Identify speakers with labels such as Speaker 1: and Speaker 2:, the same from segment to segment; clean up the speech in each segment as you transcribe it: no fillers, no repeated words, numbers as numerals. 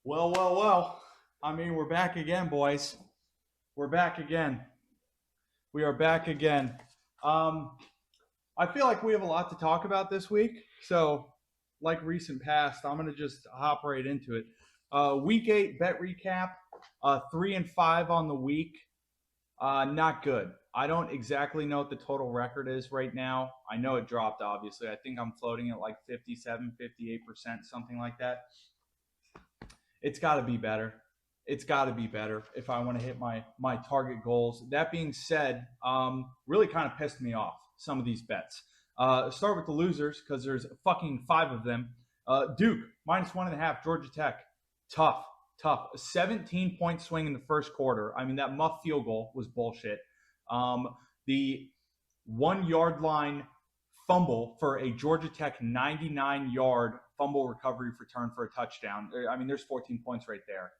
Speaker 1: Well, well, well. I mean, we're back again, boys. We're back again. We are back again. Um, I feel like we have a lot to talk about this week. So, like recent past, I'm going to just hop right into it. Week 8 bet recap, 3-5 on the week. Not good. I don't exactly know what the total record is right now. I know it dropped, obviously. I think I'm floating at like 57, 58%, something like that. It's got to be better. It's got to be better if I want to hit my target goals. That being said, really kind of pissed me off some of these bets. Start with the losers because there's fucking 5 of them. Duke -1.5. Georgia Tech, tough, tough. A 17-point swing in the first quarter. I mean, that muff field goal was bullshit. The 1 yard line fumble for a Georgia Tech 99-yard fumble recovery return for a touchdown. I mean, there's 14 points right there.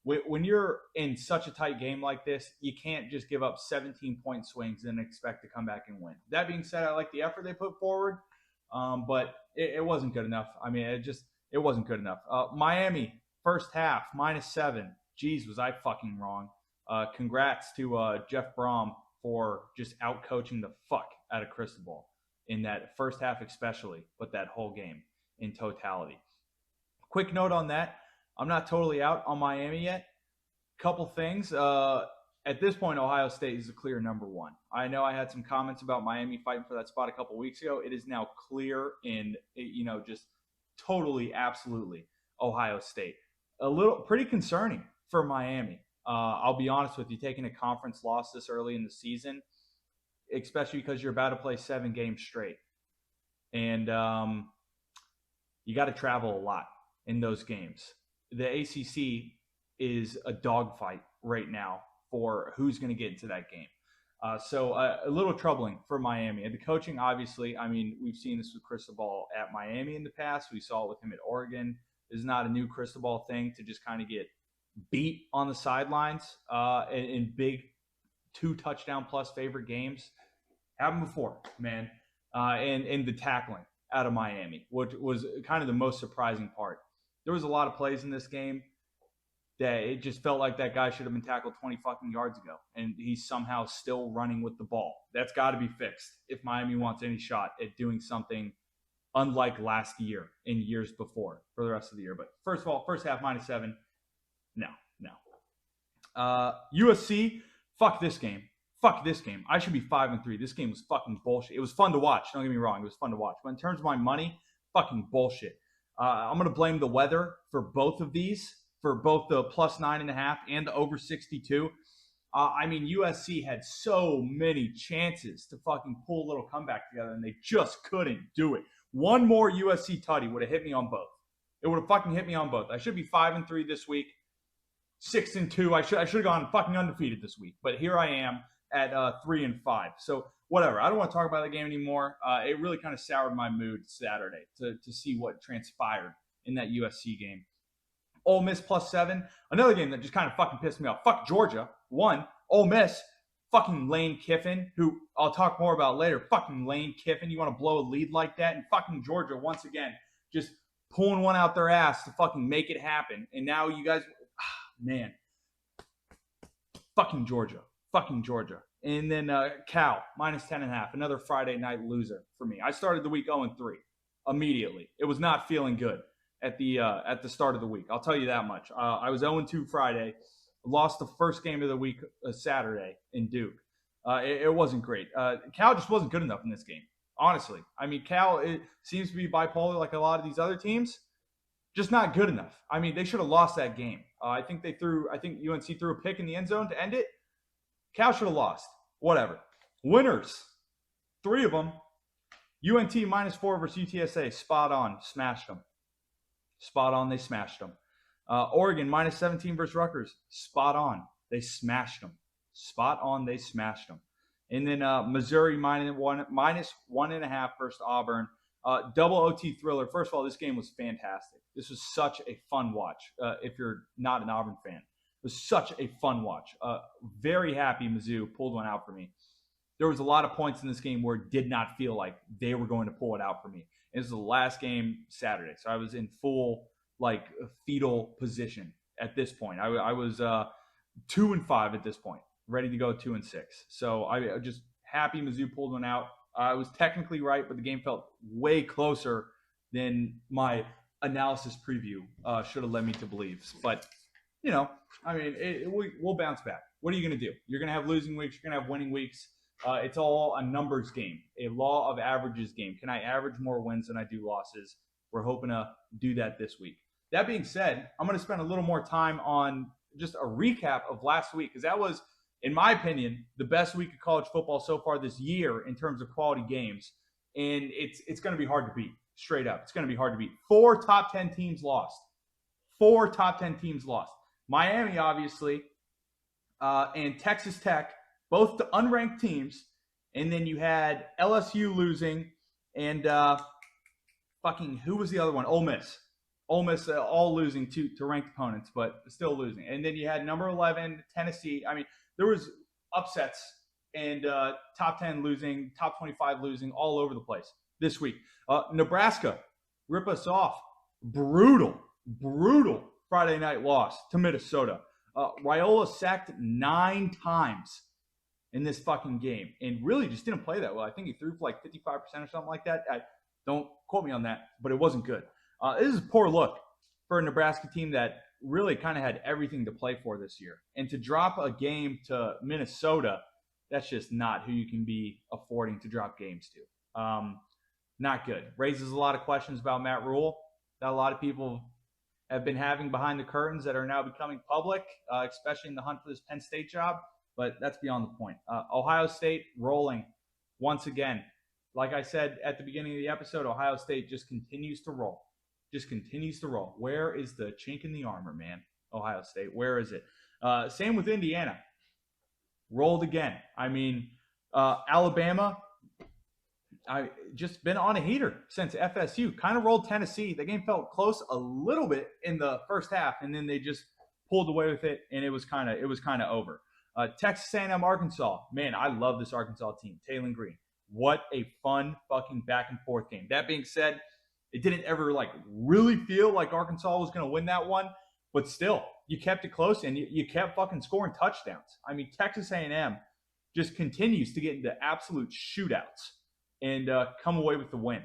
Speaker 1: When you're in such a tight game like this, you can't just give up 17-point swings and expect to come back and win. That being said, I like the effort they put forward, but it wasn't good enough. I mean, it wasn't good enough. Miami, first half, -7. Jeez, was I fucking wrong. Congrats to Jeff Brom for just out-coaching the fuck out of Cristobal in that first half especially, but that whole game in totality. Quick note on that. I'm not totally out on Miami yet. Couple things. At this point, Ohio State is the clear number one. I know I had some comments about Miami fighting for that spot a couple weeks ago. It is now clear and, just totally, absolutely Ohio State. Pretty concerning for Miami. I'll be honest with you, taking a conference loss this early in the season, especially because you're about to play 7 games straight. And you got to travel a lot in those games. The ACC is a dogfight right now for who's going to get into that game. So a little troubling for Miami. And the coaching, obviously, I mean, we've seen this with Cristobal at Miami in the past. We saw it with him at Oregon. This is not a new Cristobal thing to just kind of get beat on the sidelines in big 2-touchdown plus favorite games. Happened before, man. And the tackling out of Miami, which was kind of the most surprising part. There was a lot of plays in this game that it just felt like that guy should have been tackled 20 fucking yards ago, and he's somehow still running with the ball. That's got to be fixed if Miami wants any shot at doing something unlike last year and years before for the rest of the year. But first of all, first half -7, no. USC, fuck this game. Fuck this game. I should be 5-3. This game was fucking bullshit. It was fun to watch. Don't get me wrong. It was fun to watch. But in terms of my money, fucking bullshit. I'm going to blame the weather for both of these, for both the +9.5 and the over 62. I mean, USC had so many chances to fucking pull a little comeback together, and they just couldn't do it. One more USC tutty would have hit me on both. It would have fucking hit me on both. I should be 5-3 this week. 6-2. I should have gone fucking undefeated this week. But here I am at 3-5. So whatever. I don't want to talk about the game anymore. It really kind of soured my mood Saturday to see what transpired in that USC game. Ole Miss +7. Another game that just kind of fucking pissed me off. Fuck Georgia. 1. Ole Miss. Fucking Lane Kiffin, who I'll talk more about later. Fucking Lane Kiffin. You want to blow a lead like that? And fucking Georgia, once again, just pulling one out their ass to fucking make it happen. And now you guys, man. Fucking Georgia. And then Cal, -10.5. Another Friday night loser for me. I started the week 0-3 immediately. It was not feeling good at the start of the week. I'll tell you that much. I was 0-2 Friday. Lost the first game of the week Saturday in Duke. It wasn't great. Cal just wasn't good enough in this game, honestly. I mean, Cal it seems to be bipolar like a lot of these other teams. Just not good enough. I mean, they should have lost that game. I think UNC threw a pick in the end zone to end it. Cal should have lost. Whatever. Winners. 3 of them. UNT -4 versus UTSA. Spot on. Smashed them. Spot on. They smashed them. Oregon -17 versus Rutgers. Spot on. They smashed them. Spot on. They smashed them. And then Missouri -1.5 versus Auburn. Double OT thriller. First of all, this game was fantastic. This was such a fun watch if you're not an Auburn fan. It was such a fun watch. Very happy Mizzou pulled one out for me. There was a lot of points in this game where it did not feel like they were going to pull it out for me. This was the last game Saturday, so I was in full like fetal position at this point. I was 2-5 at this point, ready to go 2-6. So I just happy Mizzou pulled one out. I was technically right, but the game felt way closer than my analysis preview should have led me to believe. But I mean, we'll bounce back. What are you going to do? You're going to have losing weeks. You're going to have winning weeks. It's all a numbers game, a law of averages game. Can I average more wins than I do losses? We're hoping to do that this week. That being said, I'm going to spend a little more time on just a recap of last week, because that was, in my opinion, the best week of college football so far this year in terms of quality games. And it's going to be hard to beat, straight up. It's going to be hard to beat. 4 top 10 teams lost. 4 top 10 teams lost. Miami, obviously, and Texas Tech, both the unranked teams. And then you had LSU losing, and who was the other one? Ole Miss. Ole Miss all losing to ranked opponents, but still losing. And then you had number 11, Tennessee. I mean, there was upsets and top 10 losing, top 25 losing all over the place this week. Nebraska, rip us off. Brutal Friday night loss to Minnesota. Raiola sacked 9 times in this fucking game and really just didn't play that well. I think he threw for like 55% or something like that. Don't quote me on that, but it wasn't good. This is a poor look for a Nebraska team that really kind of had everything to play for this year. And to drop a game to Minnesota, that's just not who you can be affording to drop games to. Not good. Raises a lot of questions about Matt Rule that a lot of people have been having behind the curtains that are now becoming public, especially in the hunt for this Penn State job. But that's beyond the point. Ohio State rolling once again. Like I said at the beginning of the episode, Ohio State just continues to roll. Where is the chink in the armor, man? Ohio State, where is it? Same with Indiana. Rolled again. I mean, Alabama, I just been on a heater since FSU. Kind of rolled Tennessee. The game felt close a little bit in the first half, and then they just pulled away with it, and it was kind of over. Texas A&M, Arkansas. Man, I love this Arkansas team. Taylor Green. What a fun fucking back and forth game. That being said, it didn't ever really feel like Arkansas was going to win that one, but still, you kept it close and you kept fucking scoring touchdowns. I mean, Texas A&M just continues to get into absolute shootouts and come away with the win.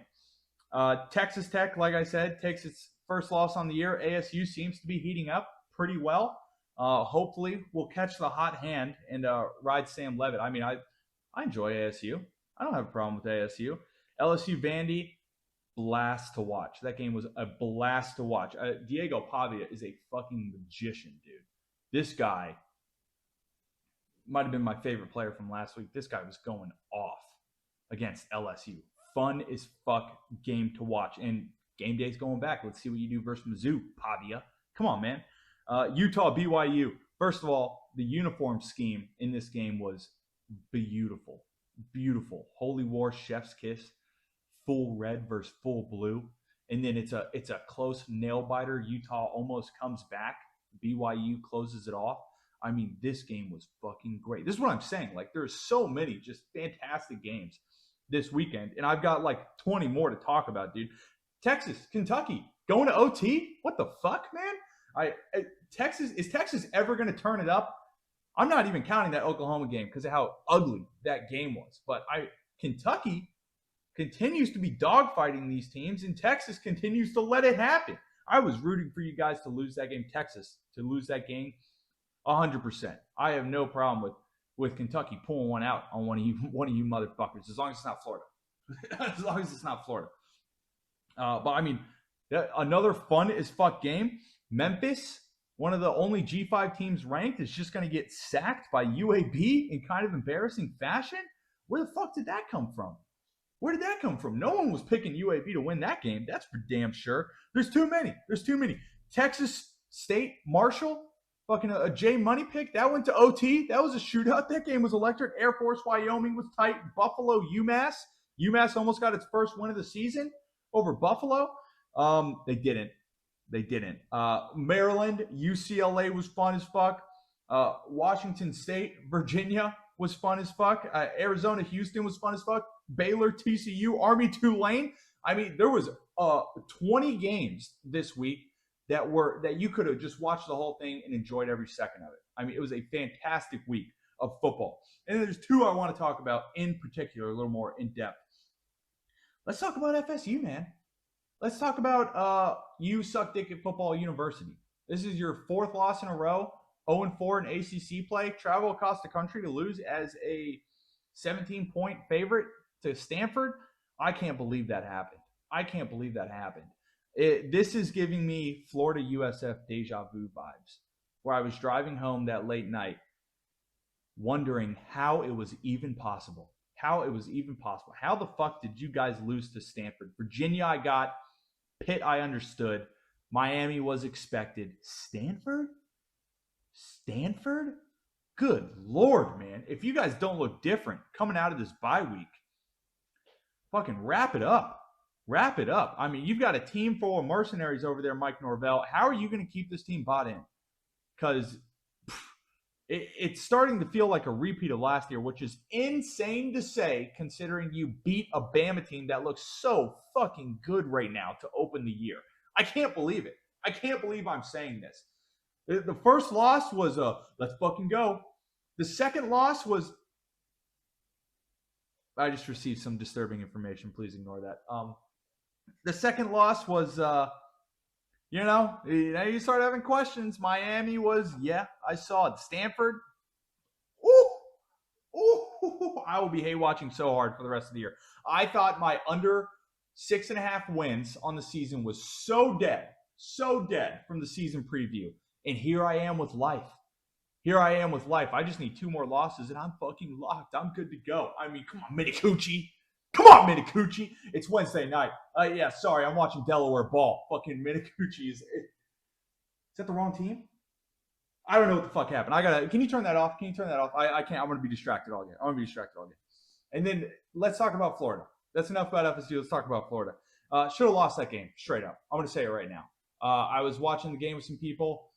Speaker 1: Texas Tech, like I said, takes its first loss on the year. ASU seems to be heating up pretty well. Hopefully, we'll catch the hot hand and ride Sam Levitt. I mean, I enjoy ASU. I don't have a problem with ASU. LSU Vandy, blast to watch. That game was a blast to watch. Diego Pavia is a fucking magician, dude. This guy might have been my favorite player from last week. This guy was going off against LSU. Fun as fuck game to watch. And game day's going back. Let's see what you do versus Mizzou, Pavia. Come on, man. Utah, BYU. First of all, the uniform scheme in this game was beautiful. Holy War, chef's kiss. Full red versus full blue. And then it's a close nail biter. Utah almost comes back. BYU closes it off. I mean, this game was fucking great. This is what I'm saying. There's so many just fantastic games this weekend. And I've got 20 more to talk about, dude. Texas, Kentucky, going to OT? What the fuck, man? Is Texas ever going to turn it up? I'm not even counting that Oklahoma game because of how ugly that game was. But Kentucky continues to be dogfighting these teams, and Texas continues to let it happen. I was rooting for you guys to lose that game, Texas, to lose that game 100%. I have no problem with Kentucky pulling one out on one of you motherfuckers, as long as it's not Florida. As long as it's not Florida. But I mean, another fun as fuck game. Memphis, one of the only G5 teams ranked, is just going to get sacked by UAB in kind of embarrassing fashion. Where the fuck did that come from? Where did that come from? No one was picking UAB to win that game. That's for damn sure. There's too many. Texas State, Marshall, fucking a J Money pick. That went to OT. That was a shootout. That game was electric. Air Force, Wyoming was tight. Buffalo, UMass. UMass almost got its first win of the season over Buffalo. They didn't. Maryland, UCLA was fun as fuck. Washington State, Virginia was fun as fuck. Arizona, Houston was fun as fuck. Baylor, TCU, Army, Tulane. I mean, there was 20 games this week that you could have just watched the whole thing and enjoyed every second of it. I mean, it was a fantastic week of football. And there's two I want to talk about in particular, a little more in depth. Let's talk about FSU, man. Let's talk about you suck dick at football university. This is your fourth loss in a row, 0-4 in ACC play. Travel across the country to lose as a 17-point favorite to Stanford. I can't believe that happened. This is giving me Florida USF deja vu vibes, where I was driving home that late night wondering how it was even possible. How the fuck did you guys lose to Stanford? Virginia I got. Pitt I understood. Miami was expected. Stanford? Good Lord, man. If you guys don't look different coming out of this bye week, fucking wrap it up. I mean, you've got a team full of mercenaries over there, Mike Norvell. How are you going to keep this team bought in? Because it's starting to feel like a repeat of last year, which is insane to say considering you beat a Bama team that looks so fucking good right now to open the year. I can't believe it. I can't believe I'm saying this. The first loss was let's fucking go. The second loss was I just received some disturbing information. Please ignore that. The second loss was you start having questions. Miami was, I saw it. Stanford, I will be hate watching so hard for the rest of the year. I thought my under 6.5 wins on the season was so dead from the season preview. And here I am with life. I just need 2 more losses and I'm fucking locked. I'm good to go. I mean, come on, Minicucci. It's Wednesday night. Sorry, I'm watching Delaware ball. Fucking Minicucci is that the wrong team? I don't know what the fuck happened. Can you turn that off? I can't. I'm going to be distracted all game. And then let's talk about Florida. That's enough about FSU. Let's talk about Florida. Should have lost that game, straight up. I'm going to say it right now. I was watching the game with some people.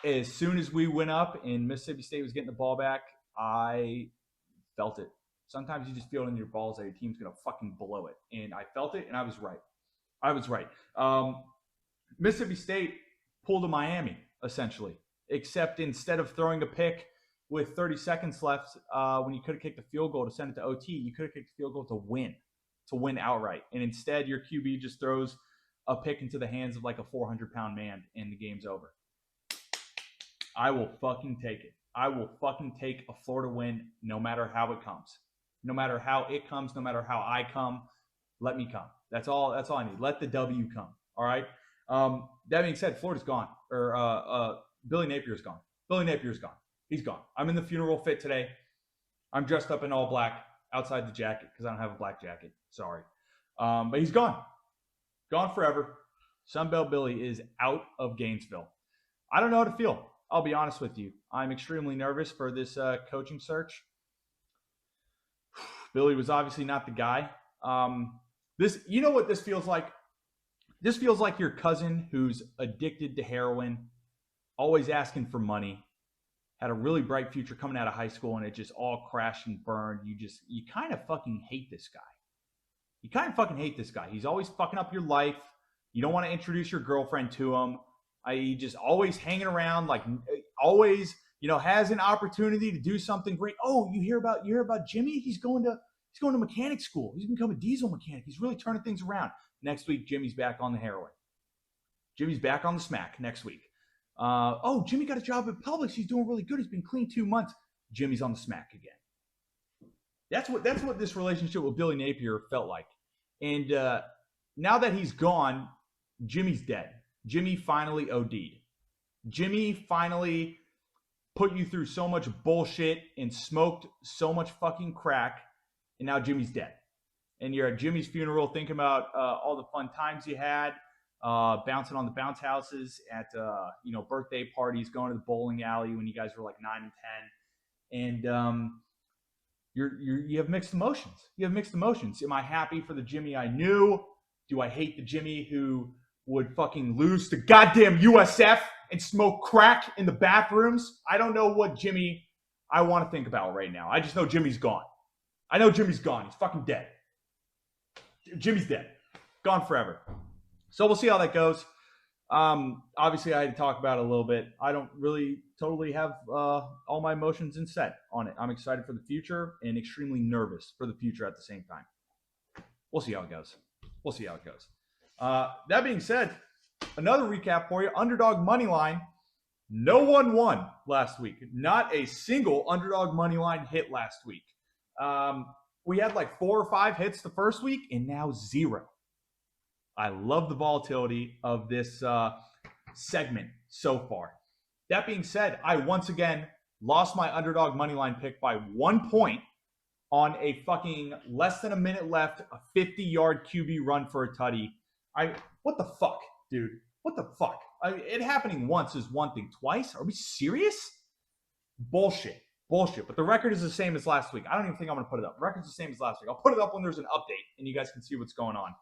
Speaker 1: As soon as we went up and Mississippi State was getting the ball back, I felt it. Sometimes you just feel it in your balls that your team's going to fucking blow it. And I felt it, and I was right. Mississippi State pulled a Miami, essentially. Except instead of throwing a pick with 30 seconds left, when you could have kicked a field goal to send it to OT, you could have kicked a field goal to win outright. And instead, your QB just throws a pick into the hands of like a 400-pound man, and the game's over. I will fucking take it. I will fucking take a Florida win no matter how it comes. No matter how it comes, no matter how I come, let me come. That's all I need. Let the W come. All right? That being said, Florida's gone. Billy Napier's gone. He's gone. I'm in the funeral fit today. I'm dressed up in all black outside the jacket because I don't have a black jacket. Sorry. But he's gone. Gone forever. Sunbelt Billy is out of Gainesville. I don't know how to feel. I'll be honest with you. I'm extremely nervous for this coaching search. Billy was obviously not the guy. You know what this feels like? This feels like your cousin who's addicted to heroin, always asking for money, had a really bright future coming out of high school, and it just all crashed and burned. You kind of fucking hate this guy. He's always fucking up your life. You don't want to introduce your girlfriend to him. He just always hanging around, like always, has an opportunity to do something great. Oh, you hear about Jimmy? He's going to mechanic school. He's become a diesel mechanic. He's really turning things around. Next week, Jimmy's back on the heroin. Jimmy's back on the smack next week. Jimmy got a job at Publix. He's doing really good. He's been clean 2 months. Jimmy's on the smack again. That's what this relationship with Billy Napier felt like. And now that he's gone, Jimmy's dead. Jimmy finally OD'd. Jimmy finally put you through so much bullshit and smoked so much fucking crack, and now Jimmy's dead. And you're at Jimmy's funeral thinking about all the fun times you had, bouncing on the bounce houses at birthday parties, going to the bowling alley when you guys were like 9 and 10, and you have mixed emotions. Am I happy for the Jimmy I knew? Do I hate the Jimmy who would fucking lose to goddamn USF and smoke crack in the bathrooms? I don't know what Jimmy I want to think about right now. I just know Jimmy's gone. He's fucking dead. Jimmy's dead. Gone forever. So we'll see how that goes. Obviously, I had to talk about it a little bit. I don't really totally have all my emotions in set on it. I'm excited for the future and extremely nervous for the future at the same time. We'll see how it goes. We'll see how it goes. That being said, another recap for you. Underdog money line. No one won last week. Not a single underdog money line hit last week. We had like 4 or 5 hits the first week and now 0. I love the volatility of this segment so far. That being said, I once again lost my underdog money line pick by 1 point on a fucking less than a minute left, a 50-yard QB run for a tutty. What the fuck, dude? What the fuck? It happening once is one thing. Twice? Are we serious? Bullshit. But the record is the same as last week. I don't even think I'm going to put it up. The record's the same as last week. I'll put it up when there's an update and you guys can see what's going on.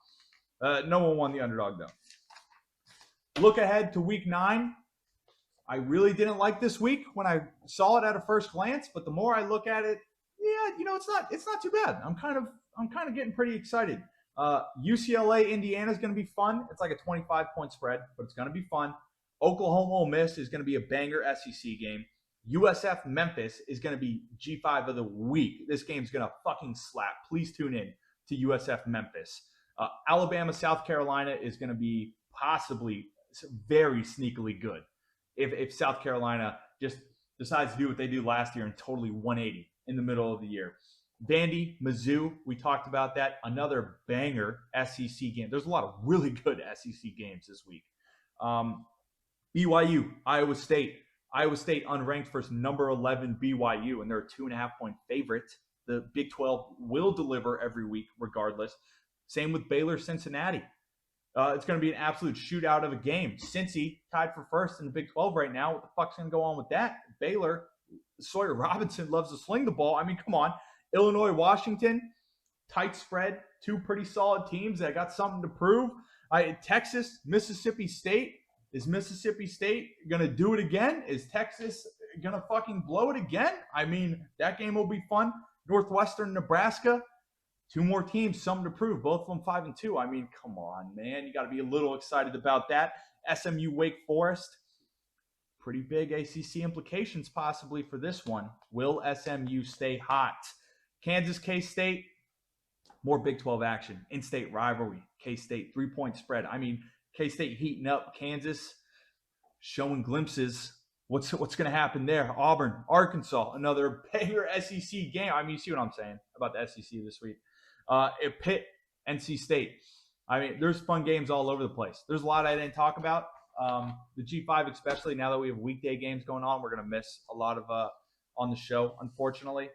Speaker 1: No one won the underdog, though. Look ahead to week 9. I really didn't like this week when I saw it at a first glance, but the more I look at it, yeah, it's not too bad. I'm kind of getting pretty excited. UCLA Indiana is going to be fun. It's like a 25-point spread, but it's going to be fun. Oklahoma Ole Miss is going to be a banger SEC game. USF Memphis is going to be G5 of the week. This game's going to fucking slap. Please tune in to USF Memphis. Alabama South Carolina is going to be possibly very sneakily good if South Carolina just decides to do what they do last year and totally 180 in the middle of the year. Vandy, Mizzou, we talked about that. Another banger SEC game. There's a lot of really good SEC games this week. BYU, Iowa State. Iowa State unranked versus number 11 BYU, and they're a 2.5-point favorite. The Big 12 will deliver every week regardless. Same with Baylor, Cincinnati. It's going to be an absolute shootout of a game. Cincy tied for first in the Big 12 right now. What the fuck's going to go on with that? Baylor, Sawyer Robinson loves to sling the ball. I mean, come on. Illinois, Washington, tight spread. 2 pretty solid teams that got something to prove. Texas, Mississippi State. Is Mississippi State going to do it again? Is Texas going to fucking blow it again? I mean, that game will be fun. Northwestern, Nebraska. 2 more teams, something to prove. Both of them 5-2. I mean, come on, man. You got to be a little excited about that. SMU, Wake Forest. Pretty big ACC implications possibly for this one. Will SMU stay hot? Kansas, K-State. More Big 12 action. In-state rivalry. K-State, 3-point spread. I mean, K-State heating up. Kansas showing glimpses. What's going to happen there? Auburn, Arkansas, another banger SEC game. I mean, you see what I'm saying about the SEC this week. Pitt, NC State. I mean, there's fun games all over the place. There's a lot I didn't talk about. The G5 especially, now that we have weekday games going on, we're going to miss a lot of on the show, unfortunately.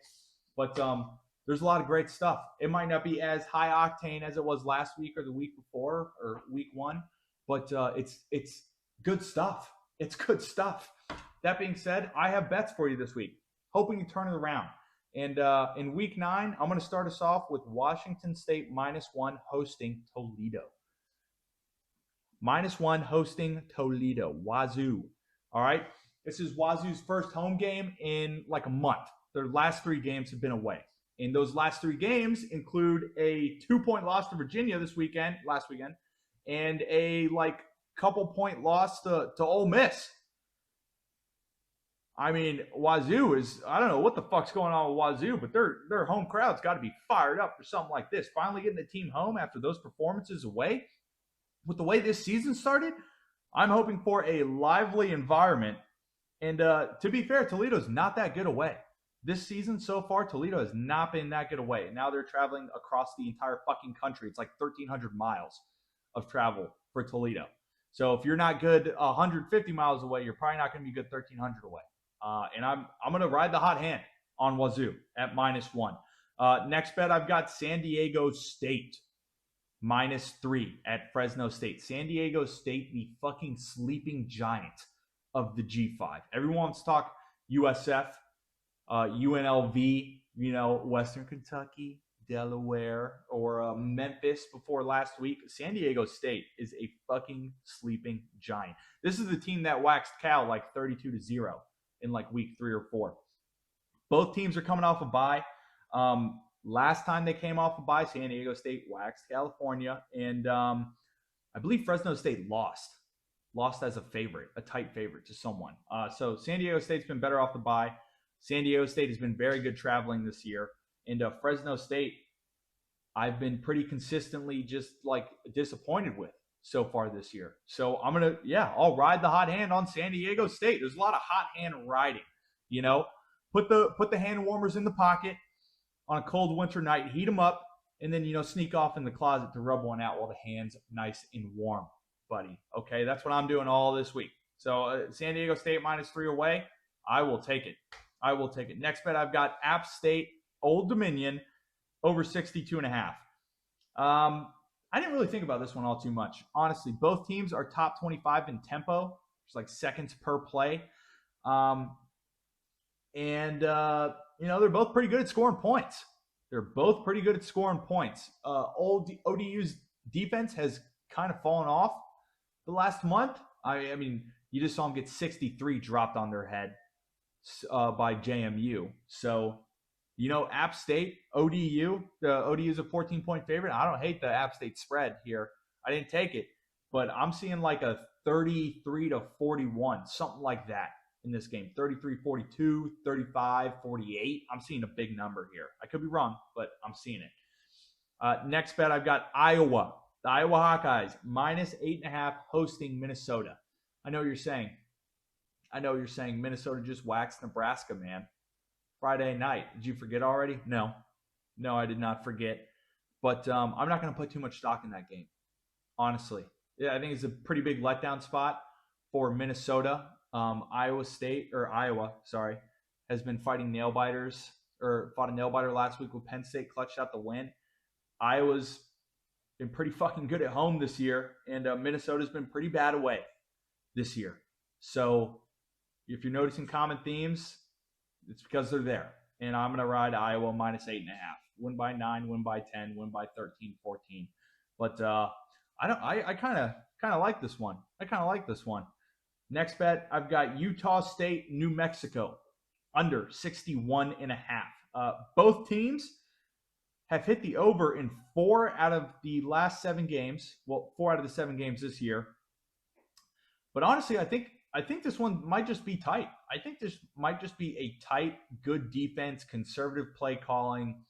Speaker 1: But there's a lot of great stuff. It might not be as high octane as it was last week or the week before or week 1, but it's good stuff. It's good stuff. That being said, I have bets for you this week, hoping you turn it around. And in week 9, I'm going to start us off with Washington State -1 hosting Toledo. -1 hosting Toledo. Wazoo. All right. This is Wazoo's first home game in like a month. Their last 3 games have been away. And those last 3 games include a 2-point loss to Virginia last weekend, and a couple point loss to Ole Miss. I mean, Wazoo is, I don't know what the fuck's going on with Wazoo, but their home crowd's got to be fired up for something like this. Finally getting the team home after those performances away. With the way this season started, I'm hoping for a lively environment. And to be fair, Toledo's not that good away. This season so far, Toledo has not been that good away. Now they're traveling across the entire fucking country. It's like 1,300 miles of travel for Toledo. So if you're not good 150 miles away, you're probably not going to be good 1,300 away. And I'm going to ride the hot hand on Wazoo at -1. Next bet, I've got San Diego State -3 at Fresno State. San Diego State, the fucking sleeping giant of the G5. Everyone wants to talk USF, UNLV, Western Kentucky, Delaware, or Memphis before last week. San Diego State is a fucking sleeping giant. This is the team that waxed Cal like 32-0 in like week 3 or 4. Both teams are coming off a bye. Last time they came off a bye, San Diego State waxed California, and I believe Fresno State lost lost as a favorite, a tight favorite to someone. So San Diego State's been better off the bye. San Diego State has been very good traveling this year. And Fresno State, I've been pretty consistently just like disappointed with so far this year. So I'll ride the hot hand on San Diego State. There's a lot of hot hand riding, you know. Put the hand warmers in the pocket on a cold winter night, heat them up, and then sneak off in the closet to rub one out while the hand's nice and warm, buddy. Okay, that's what I'm doing all this week. So San Diego State -3 away, I will take it. I will take it. Next bet, I've got App State, Old Dominion, over 62.5. I didn't really think about this one all too much. Honestly, both teams are top 25 in tempo. It's like seconds per play. They're both pretty good at scoring points. ODU's defense has kind of fallen off the last month. I mean, you just saw them get 63 dropped on their head by JMU. So, App State, ODU, the ODU is a 14-point favorite. I don't hate the App State spread here. I didn't take it, but I'm seeing like a 33-41, something like that in this game. 33-42, 35-48. I'm seeing a big number here. I could be wrong, but I'm seeing it. Next bet, I've got Iowa. The Iowa Hawkeyes, -8.5, hosting Minnesota. I know what you're saying. Minnesota just waxed Nebraska, man. Friday night. Did you forget already? No, I did not forget. But I'm not going to put too much stock in that game, honestly. Yeah, I think it's a pretty big letdown spot for Minnesota. Iowa, has been fighting nail biters, or fought a nail biter last week with Penn State, clutched out the win. Iowa's been pretty fucking good at home this year, and Minnesota's been pretty bad away this year. So if you're noticing common themes, it's because they're there. And I'm going to ride Iowa -8.5. Win by 9, win by 10, win by 13, 14. But I kind of like this one. Next bet, I've got Utah State, New Mexico, under 61.5. Both teams have hit the over in 4 out of the last 7 games. Well, 4 out of the 7 games this year. But honestly, I think this one might just be tight. I think this might just be a tight, good defense, conservative play calling,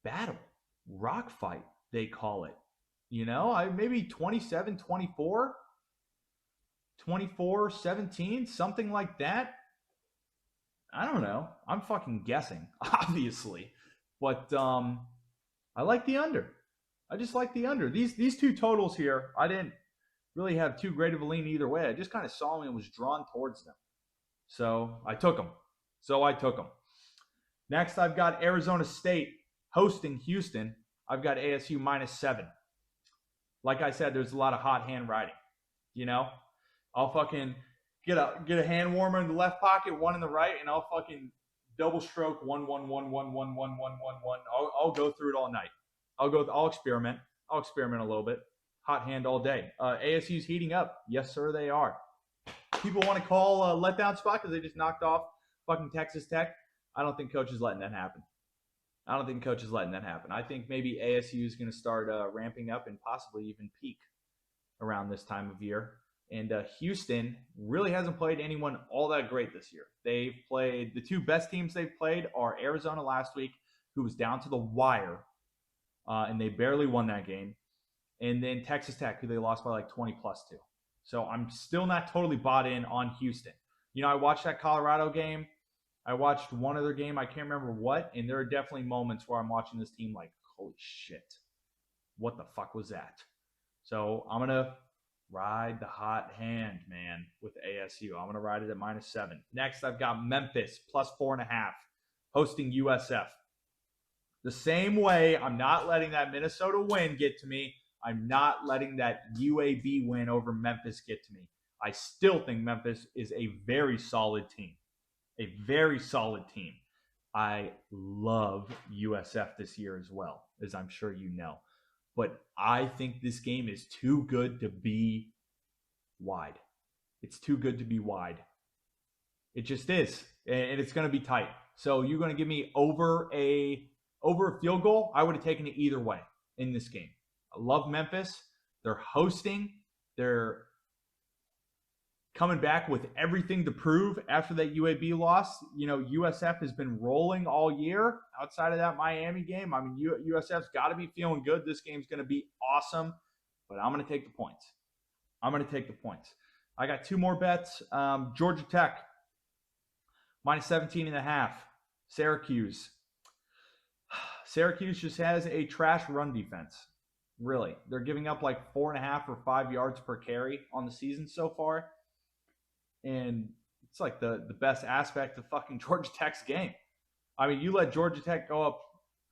Speaker 1: battle, rock fight, they call it. Maybe 27-24, 24-17, something like that. I don't know. I'm fucking guessing, obviously. But I like the under. I just like the under. These two totals here, I didn't really have too great of a lean either way. I just kind of saw them and was drawn towards them. So I took them. Next, I've got Arizona State hosting Houston. I've got ASU -7. Like I said, there's a lot of hot hand riding. I'll fucking get a hand warmer in the left pocket, one in the right, and I'll fucking double stroke 1 1 1 1 1 1 1 1 1. I'll go through it all night. I'll experiment. I'll experiment a little bit. Hot hand all day. ASU's heating up. Yes, sir, they are. People want to call a letdown spot because they just knocked off fucking Texas Tech. I don't think coach is letting that happen. I think maybe ASU is going to start ramping up and possibly even peak around this time of year. And Houston really hasn't played anyone all that great this year. They've played, the two best teams they've played are Arizona last week, who was down to the wire, and they barely won that game. And then Texas Tech, who they lost by like 20+2. So I'm still not totally bought in on Houston. I watched that Colorado game. I watched one other game. I can't remember what. And there are definitely moments where I'm watching this team like, holy shit, what the fuck was that? So I'm going to ride the hot hand, man, with ASU. I'm going to ride it at -7. Next, I've got Memphis +4.5, hosting USF. The same way, I'm not letting that Minnesota win get to me. I'm not letting that UAB win over Memphis get to me. I still think Memphis is a very solid team. I love USF this year as well, as I'm sure you know. But I think this game is too good to be wide. It's too good to be wide. It just is. And it's going to be tight. So you're going to give me over a field goal? I would have taken it either way in this game. I love Memphis. They're hosting. They're coming back with everything to prove after that UAB loss. USF has been rolling all year outside of that Miami game. I mean, USF's got to be feeling good. This game's going to be awesome, but I'm going to take the points. I got two more bets. Georgia Tech, minus 17.5. Syracuse. Syracuse just has a trash run defense. Really. They're giving up like 4.5 or 5 yards per carry on the season so far. And it's like the best aspect of fucking Georgia Tech's game. I mean, you let Georgia Tech go up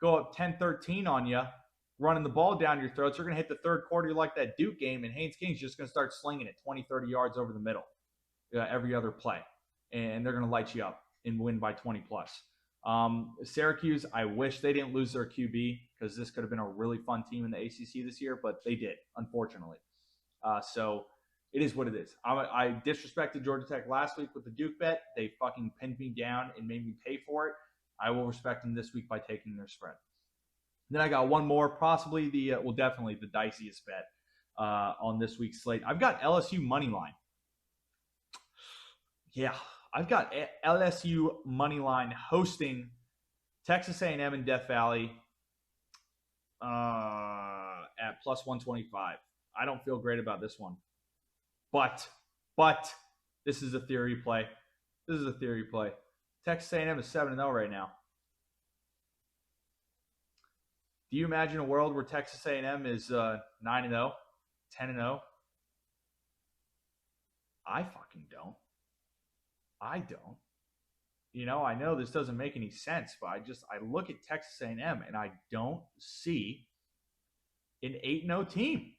Speaker 1: 10-13 on you, running the ball down your throats. They're going to hit the third quarter like that Duke game, and Haynes King's just going to start slinging it 20, 30 yards over the middle every other play. And they're going to light you up and win by 20 plus. Syracuse, I wish they didn't lose their QB because this could have been a really fun team in the ACC this year, but they did, unfortunately. So it is what it is. I disrespected Georgia Tech last week with the Duke bet. They fucking pinned me down and made me pay for it. I will respect them this week by taking their spread. Then I got one more, possibly definitely the diciest bet on this week's slate. I've got LSU money line. Yeah, I've got LSU money line hosting Texas A&M in Death Valley at plus 125. I don't feel great about this one. But this is a theory play. Texas A&M is 7-0 right now. Do you imagine a world where Texas A&M is 9-0, 10-0? I fucking don't. I know this doesn't make any sense, but I look at Texas A&M and I don't see an 8-0 team.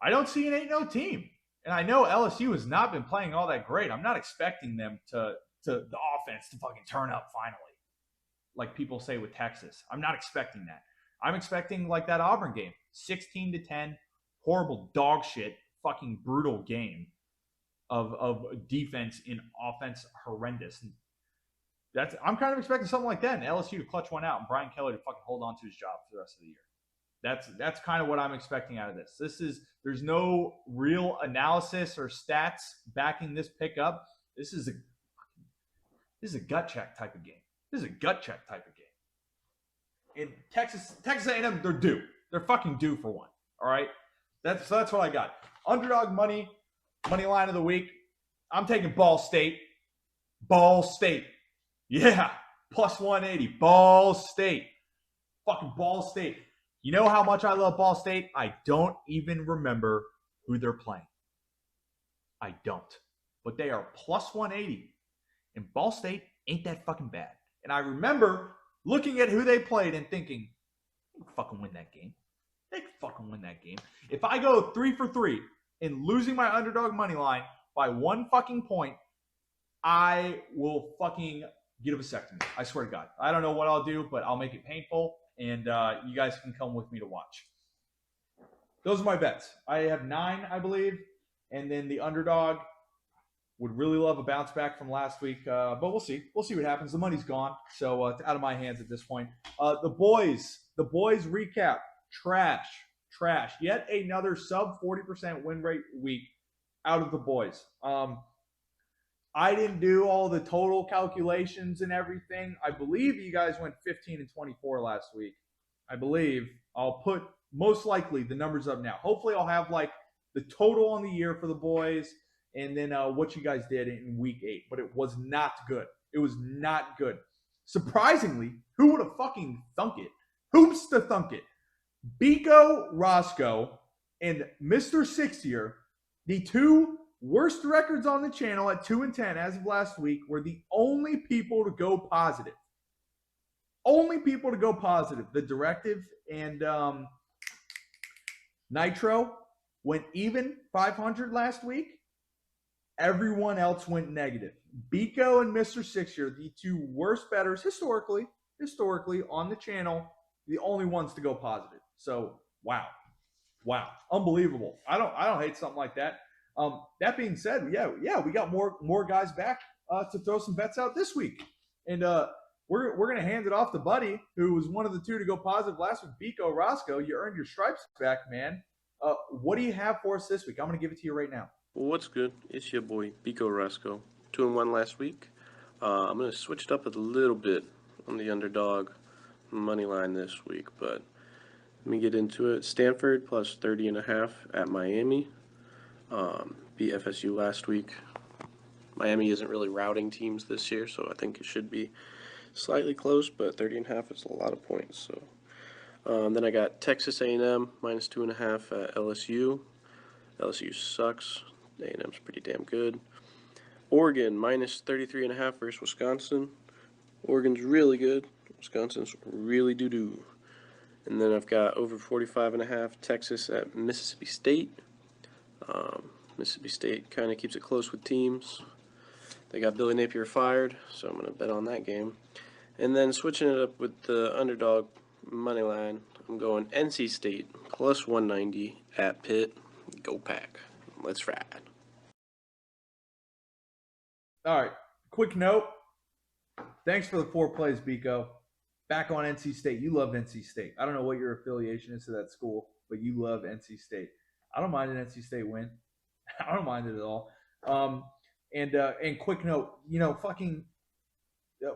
Speaker 1: I don't see an 8-0 team. And I know LSU has not been playing all that great. I'm not expecting them to the offense to fucking turn up finally, like people say with Texas. I'm not expecting that. I'm expecting like that Auburn game, 16-10, horrible dog shit, fucking brutal game of defense and offense horrendous. I'm kind of expecting something like that, and LSU to clutch one out, and Brian Kelly to fucking hold on to his job for the rest of the year. That's kind of what I'm expecting out of this. There's no real analysis or stats backing this pick up. This is a gut check type of game. And Texas A&M, they're due. They're fucking due for one. All right, that's what I got. Underdog money line of the week. I'm taking Ball State. Yeah, plus 180. Ball State. Fucking Ball State. You know how much I love Ball State? I don't even remember who they're playing. I don't. But they are plus 180. And Ball State ain't that fucking bad. And I remember looking at who they played and thinking, they can fucking win that game. If I go 3 for 3 and losing my underdog money line by 1 fucking point, I will fucking get a vasectomy. I swear to God. I don't know what I'll do, but I'll make it painful. And you guys can come with me to watch. Those are my bets. I have 9, I believe. And then the underdog would really love a bounce back from last week. But we'll see. We'll see what happens. The money's gone. So it's out of my hands at this point. The boys recap. Trash. Yet another sub 40% win rate week out of the boys. I didn't do all the total calculations and everything. I believe you guys went 15-24 last week. I believe. I'll put most likely the numbers up now. Hopefully I'll have like the total on the year for the boys and then what you guys did in week 8. But it was not good. Surprisingly, who would have fucking thunk it? Who's to thunk it? Biko Roscoe and Mr. Six-Year, the two worst records on the channel at 2-10 as of last week, were the only people to go positive. The Directive and Nitro went even 500 last week. Everyone else went negative. Biko and Mr. Six-Year, the two worst bettors historically on the channel, the only ones to go positive. So wow, unbelievable. I don't hate something like that. That being said, yeah, we got more guys back to throw some bets out this week, and we're gonna hand it off to Buddy, who was one of the two to go positive last week. Biko Roscoe, you earned your stripes back, man. What do you have for us this week? I'm going to give it to you right now.
Speaker 2: Well, what's good? It's your boy, Biko Rasco. 2-1 last week. I'm going to switch it up a little bit on the underdog money line this week, but let me get into it. Stanford plus 30.5 at Miami. Beat FSU last week. Miami isn't really routing teams this year, so I think it should be slightly close, but 30.5 is a lot of points. So then I got Texas A&M minus 2.5 at LSU. LSU sucks. A&M's pretty damn good. Oregon minus 33.5 versus Wisconsin. Oregon's really good. Wisconsin's really doo-doo. And then I've got over 45.5 Texas at Mississippi State. Mississippi State kind of keeps it close with teams. They got Billy Napier fired, so I'm going to bet on that game. And then switching it up with the underdog money line, I'm going NC State plus 190 at Pitt. Go Pack. Let's ride.
Speaker 1: All right. Quick note. Thanks for the 4 plays, Biko. Back on NC State. You love NC State. I don't know what your affiliation is to that school, but you love NC State. I don't mind an NC State win. I don't mind it at all. And quick note, fucking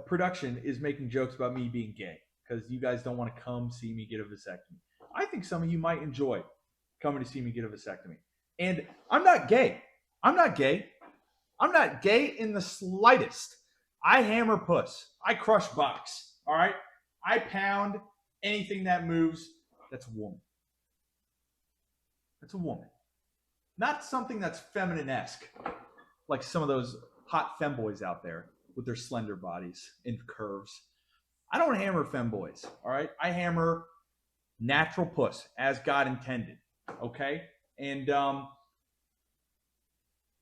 Speaker 1: production is making jokes about me being gay because you guys don't want to come see me get a vasectomy. I think some of you might enjoy coming to see me get a vasectomy. And I'm not gay. I'm not gay in the slightest. I hammer puss. I crush box. All right? I pound anything that moves. That's a woman. That's a woman. Not something that's feminine-esque, like some of those hot femboys out there with their slender bodies and curves. I don't hammer femboys, all right? I hammer natural puss as God intended, okay? And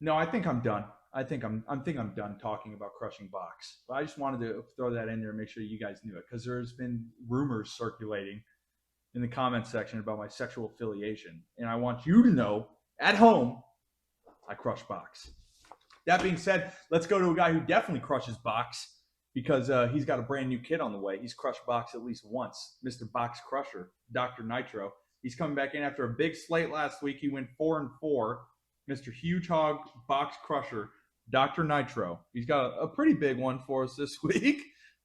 Speaker 1: no, I think I'm done. I think I'm done talking about crushing box. But I just wanted to throw that in there and make sure you guys knew it because there's been rumors circulating in the comments section about my sexual affiliation, and I want you to know at home I crush box. That being said, let's go to a guy who definitely crushes box because he's got a brand new kid on the way. He's crushed box at least once, Mr. Box Crusher, Dr. Nitro. He's coming back in after a big slate last week. He went 4-4. Mr. Huge Hog Box Crusher, Dr. Nitro. He's got a pretty big one for us this week.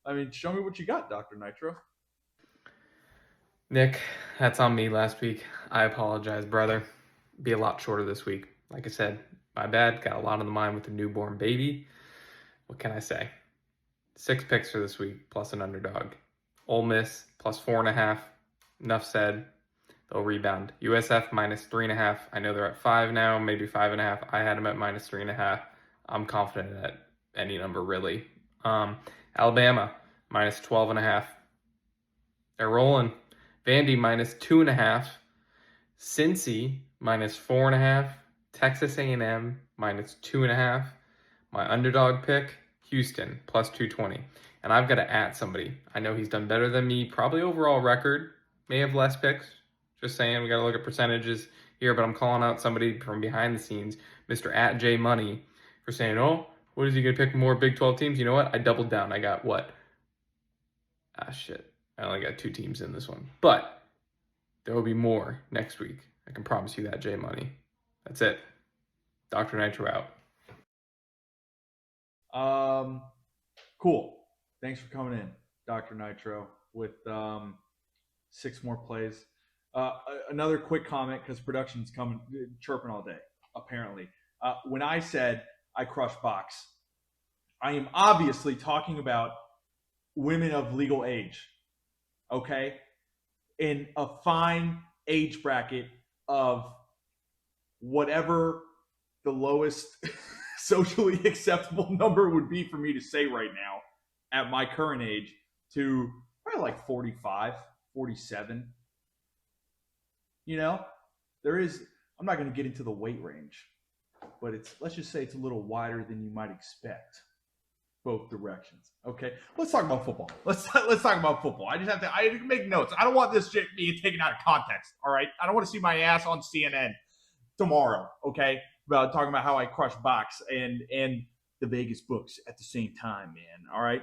Speaker 1: I mean, show me what you got, Dr. Nitro.
Speaker 3: Nick, that's on me last week. I apologize, brother. Be a lot shorter this week. Like I said, my bad. Got a lot on the mind with the newborn baby. What can I say? 6 picks for this week, plus an underdog. Ole Miss, plus 4.5. Enough said. They'll rebound. USF, minus 3.5. I know they're at 5 now, maybe 5.5. I had them at minus 3.5. I'm confident at any number, really. Alabama, minus 12.5. They're rolling. Vandy, minus 2.5. Cincy, minus 4.5. Texas A&M, minus 2.5. My underdog pick, Houston, plus 220. And I've got to at somebody. I know he's done better than me. Probably overall record. May have less picks. Just saying, we got to look at percentages here. But I'm calling out somebody from behind the scenes, Mr. At J Money, for saying, oh, what is he going to pick more Big 12 teams? You know what? I doubled down. I got what? Shit. I only got 2 teams in this one. But there will be more next week. I can promise you that, J Money. That's it. Dr. Nitro
Speaker 1: out. Cool. Thanks for coming in, Dr. Nitro, with 6 more plays. Another quick comment because production's coming chirping all day, apparently. When I said I crush box, I am obviously talking about women of legal age, okay? In a fine age bracket of whatever the lowest socially acceptable number would be for me to say right now at my current age to probably like 45, 47. I'm not going to get into the weight range, but let's just say it's a little wider than you might expect. Both directions. Okay, let's talk about football. Let's talk about football. I have to make notes. I don't want this shit being taken out of context. All right, I don't want to see my ass on CNN tomorrow. Okay, about talking about how I crush box and the Vegas books at the same time, man. All right,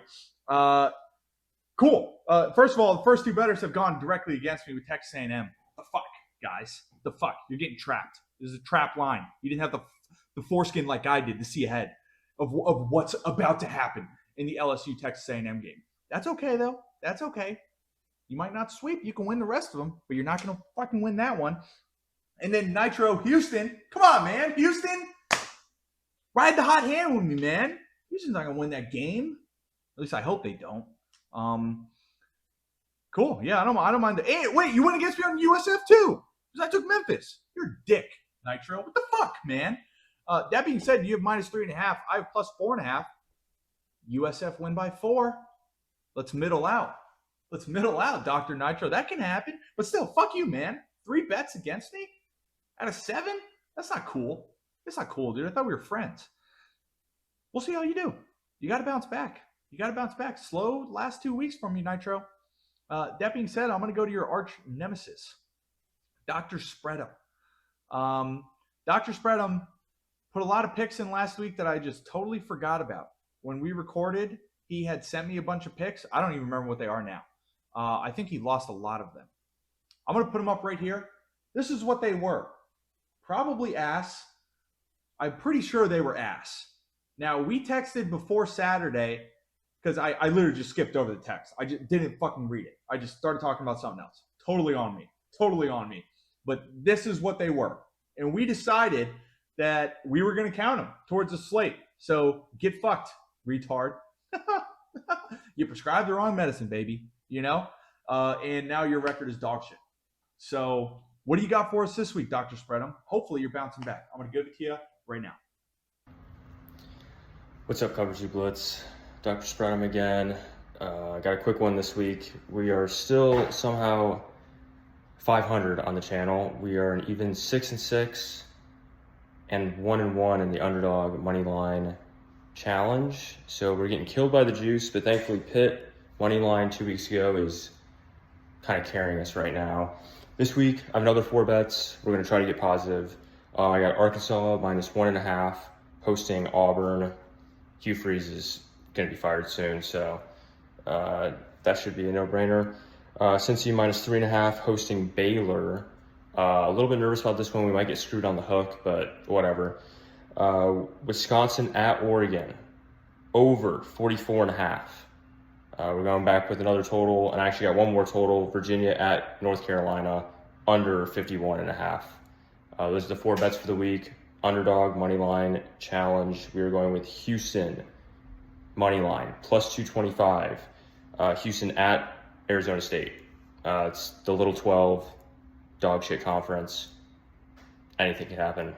Speaker 1: cool. First of all, the first 2 bettors have gone directly against me with Texas A&M. The fuck. guys. The fuck? You're getting trapped. This is a trap line. You didn't have the foreskin like I did to see ahead of what's about to happen in the LSU Texas A&M game. That's okay though. That's okay. You might not sweep. You can win the rest of them, but you're not going to fucking win that one. And then Nitro Houston. Come on, man. Houston. Ride the hot hand with me, man. Houston's not going to win that game. At least I hope they don't. Cool. Yeah, I don't mind. Hey, wait, you went against me on USF too? Because I took Memphis. You're a dick, Nitro. What the fuck, man? That being said, you have -3.5. I have +4.5. USF win by 4. Let's middle out. Let's middle out, Dr. Nitro. That can happen. But still, fuck you, man. 3 bets against me out of 7? That's not cool. That's not cool, dude. I thought we were friends. We'll see how you do. You got to bounce back. You got to bounce back. Slow last 2 weeks from you, Nitro. That being said, I'm going to go to your arch nemesis, Dr. Spread'em. Dr. Spread'em put a lot of picks in last week that I just totally forgot about. When we recorded, he had sent me a bunch of picks. I don't even remember what they are now. I think he lost a lot of them. I'm going to put them up right here. This is what they were. Probably ass. I'm pretty sure they were ass. Now, we texted before Saturday because I literally just skipped over the text. I just didn't fucking read it. I just started talking about something else. Totally on me. Totally on me. But this is what they were. And we decided that we were going to count them towards the slate. So get fucked, retard. You prescribed the wrong medicine, baby. You know? And now your record is dog shit. So what do you got for us this week, Dr. Spread'em? Hopefully you're bouncing back. I'm going to give it to you right now.
Speaker 4: What's up, Coverage U Blitz? Dr. Spread'em again. Got a quick one this week. We are still somehow 500 on the channel. We are an even 6-6 and 1-1 in the underdog money line challenge. So we're getting killed by the juice, but thankfully Pitt money line 2 weeks ago is kind of carrying us right now. This week I have another 4 bets. We're going to try to get positive. I got Arkansas -1.5 hosting Auburn. Hugh Freeze is going to be fired soon, so that should be a no-brainer. Cincy -3.5 hosting Baylor. A little bit nervous about this one. We might get screwed on the hook, but whatever. Wisconsin at Oregon, over 44.5. We're going back with another total, and I actually got one more total. Virginia at North Carolina, under 51.5. Those are the 4 bets for the week. Underdog money line challenge. We are going with Houston money line +225. Houston at Arizona State. It's the Little 12 dog shit conference. Anything can happen.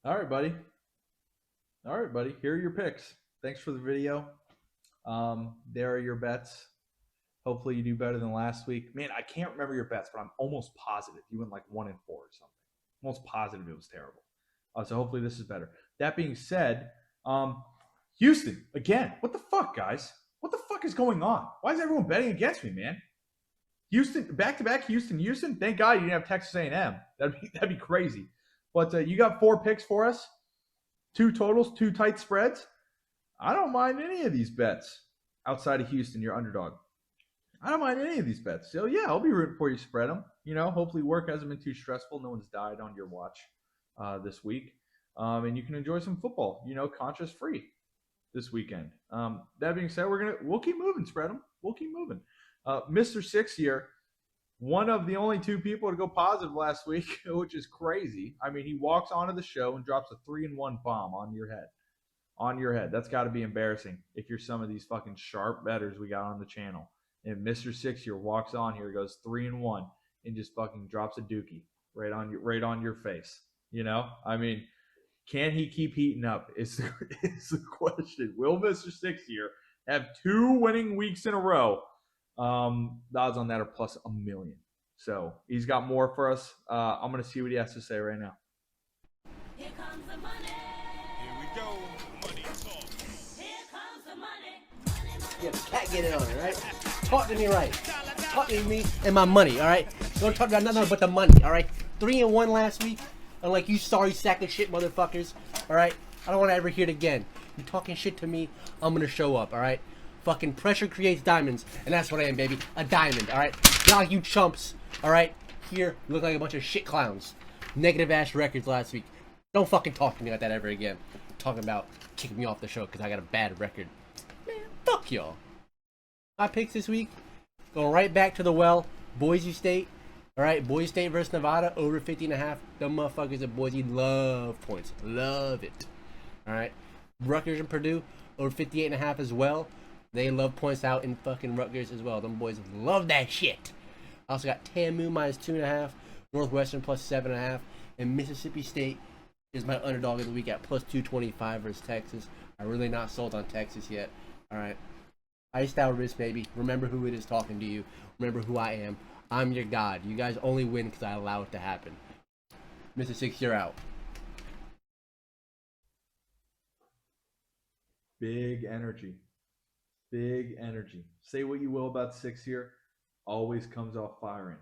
Speaker 1: All right, buddy. Here are your picks. Thanks for the video. There are your bets. Hopefully you do better than last week. Man, I can't remember your bets, but I'm almost positive you went like 1-4 or something. Almost positive it was terrible. So hopefully this is better. That being said, Houston, again, what the fuck, guys? What the fuck is going on? Why is everyone betting against me, man? Houston, back-to-back Houston. Thank God you didn't have Texas A&M. That'd be crazy. But you got 4 picks for us. 2 totals, 2 tight spreads. I don't mind any of these bets outside of Houston, your underdog. I don't mind any of these bets. So, yeah, I'll be rooting for you, spread them. You know, hopefully work hasn't been too stressful. No one's died on your watch this week. And you can enjoy some football, you know, conscious-free this weekend. That being said, we'll keep moving, spread them. We'll keep moving. Mr. 6 here, one of the only 2 people to go positive last week, which is crazy. I mean, he walks onto the show and drops a 3-1 bomb on your head. On your head. That's got to be embarrassing if you're some of these fucking sharp bettors we got on the channel. And Mr. 6 here walks on here, goes 3-1, and just fucking drops a dookie right on your face. You know, I mean, can he keep heating up? Is the question. Will Mr. 6 here have 2 winning weeks in a row? The odds on that are +1 million. So he's got more for us. I'm gonna see what he has to say right now.
Speaker 5: Here comes the money.
Speaker 6: Here we go. Money talk.
Speaker 5: Here comes the money.
Speaker 7: Yeah, the cat get it on it, right? Talk to me right. Talk to me and my money, all right? Don't talk about nothing but the money, all right? 3-1 last week. Unlike you sorry sack of shit motherfuckers, all right? I don't want to ever hear it again. You talking shit to me, I'm going to show up, all right? Fucking pressure creates diamonds, and that's what I am, baby. A diamond, alright? Not like you chumps, alright? Here, you look like a bunch of shit clowns. Negative ass records last week. Don't fucking talk to me like that ever again. Talking about kicking me off the show because I got a bad record. Man, fuck y'all. My picks this week, going right back to the well. Boise State. Alright, Boise State versus Nevada, over 50.5. Them motherfuckers at Boise love points. Love it. Alright. Rutgers and Purdue, over 58.5 as well. They love points out in fucking Rutgers as well. Them boys love that shit. I also got TAMU minus 2.5, Northwestern plus 7.5, and Mississippi State is my underdog of the week at plus 225 versus Texas. I'm really not sold on Texas yet. Alright. Iced out wrist, baby. Remember who it is talking to you. Remember who I am. I'm your god. You guys only win because I allow it to happen. Mr. Six, you're out.
Speaker 1: Big energy. Big energy. Say what you will about Six here. Always comes off firing.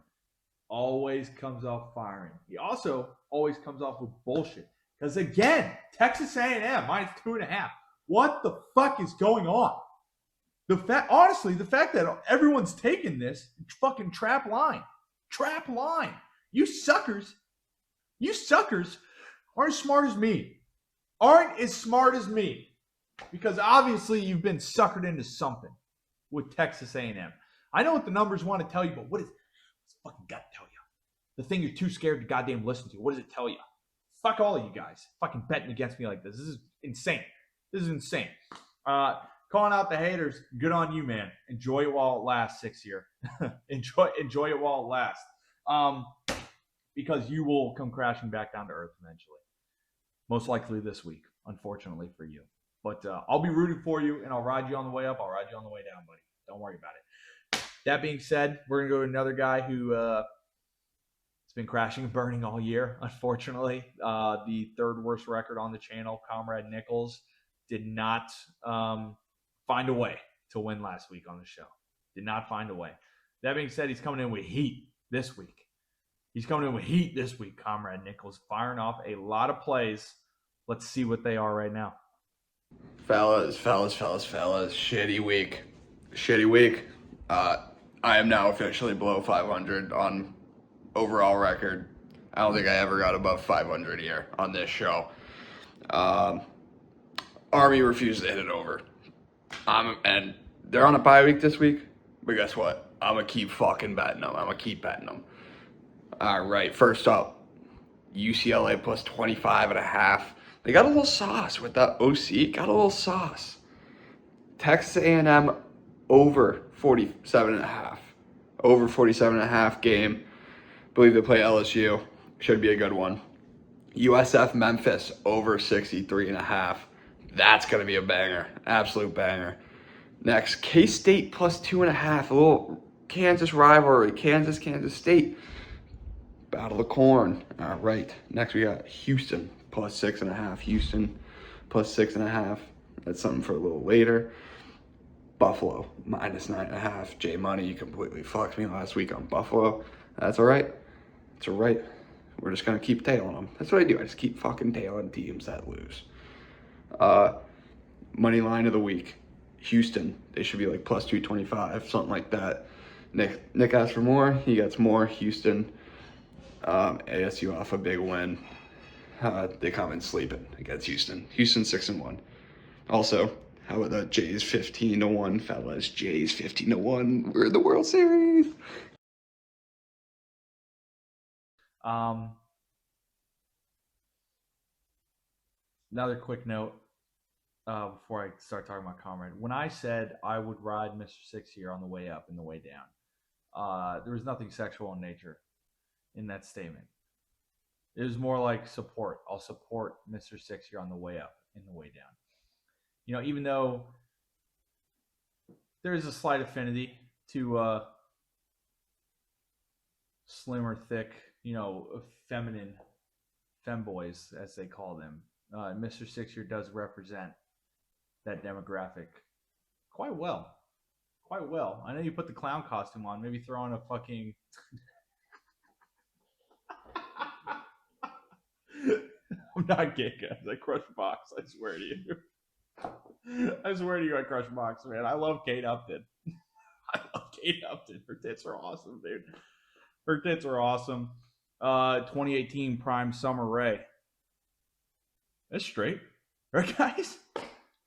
Speaker 1: Always comes off firing. He also always comes off with bullshit. Because again, Texas A&M minus 2.5. What the fuck is going on? Honestly, the fact that everyone's taking this fucking trap line. You suckers aren't as smart as me. Because obviously you've been suckered into something with Texas A&M. I know what the numbers want to tell you, but what's fucking got to tell you? The thing you're too scared to goddamn listen to. What does it tell you? Fuck all of you guys. Fucking betting against me like this. This is insane. Calling out the haters. Good on you, man. Enjoy it while it lasts, 6 year. enjoy it while it lasts. Because you will come crashing back down to earth eventually. Most likely this week, unfortunately for you. But I'll be rooting for you, and I'll ride you on the way up. I'll ride you on the way down, buddy. Don't worry about it. That being said, we're going to go to another guy who has been crashing and burning all year, unfortunately. The third worst record on the channel, Comrade Nichols, did not find a way to win last week on the show. Did not find a way. That being said, he's coming in with heat this week. Comrade Nichols, firing off a lot of plays. Let's see what they are right now.
Speaker 8: Fellas. Shitty week. I am now officially below 500 on overall record. I don't think I ever got above 500 here on this show. Army refused to hit it over. And they're on a bye week this week, but guess what? I'm going to keep fucking betting them. All right, first up, UCLA plus 25.5. They got a little sauce with that OC. Texas A&M over 47.5. Over 47.5 game. Believe they play LSU. Should be a good one. USF Memphis over 63.5. That's going to be a banger. Absolute banger. Next, K-State plus 2.5. A little Kansas rivalry. Kansas State. Battle of the Corn. All right. Next, we got Houston plus 6.5. Houston plus 6.5. That's something for a little later. Buffalo minus 9.5. J Money, you completely fucked me last week on Buffalo. That's all right. It's all right. We're just going to keep tailing them. That's what I do. I just keep fucking tailing teams that lose. Money line of the week. Houston. They should be like plus 225, something like that. Nick asked for more. He gets more. Houston. ASU off a big win. They come in sleeping against Houston. Houston 6-1. Also, how about the Jays 15-1, fellas? Jays 15-1. We're in the World Series.
Speaker 1: Another quick note before I start talking about Comrade. When I said I would ride Mr. Six here on the way up and the way down, there was nothing sexual in nature in that statement. It was more like support. I'll support Mr. Six here on the way up and the way down. You know, even though there is a slight affinity to slim or thick, feminine femboys, as they call them. Mr. Six here does represent that demographic quite well. I know you put the clown costume on, maybe throw on a fucking... I'm not gay, guys. I crush box, I swear to you. I swear to you, I crush Mox, man. I love Kate Upton. I love Kate Upton. Her tits are awesome, dude. Her tits are awesome. 2018 Prime Summer Rae. That's straight. Right, guys?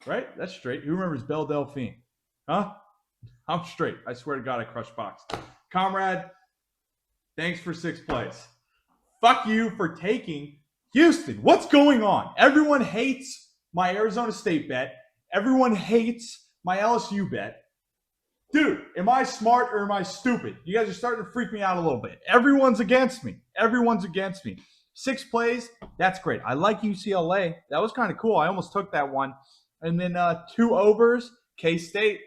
Speaker 1: Right? That's straight. Who remembers Belle Delphine? Huh? I'm straight. I swear to God, I crush Fox. Comrade, thanks for 6th place. Fuck you for taking Houston. What's going on? Everyone hates my Arizona State bet. Everyone hates my LSU bet. Dude, am I smart or am I stupid? You guys are starting to freak me out a little bit. Everyone's against me. Everyone's against me. 6 plays, that's great. I like UCLA. That was kind of cool. I almost took that one. And then 2 overs, K-State.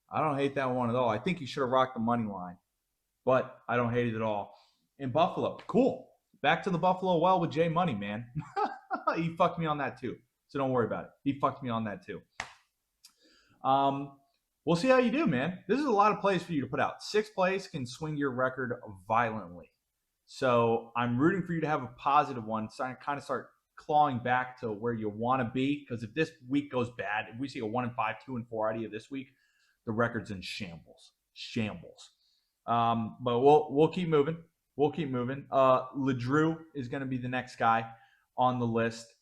Speaker 1: I don't hate that one at all. I think you should have rocked the money line, but I don't hate it at all. In Buffalo, cool. Back to the Buffalo well with Jay Money, man. He fucked me on that too, so don't worry about it. He fucked me on that too. We'll see how you do, man. This is a lot of plays for you to put out. 6th place can swing your record violently. So I'm rooting for you to have a positive one, so I kind of start clawing back to where you want to be. Because if this week goes bad, if we see a 1-5, 2-4 out of you this week, the record's in shambles. But we'll keep moving. We'll keep moving. LeDrew is going to be the next guy on the list,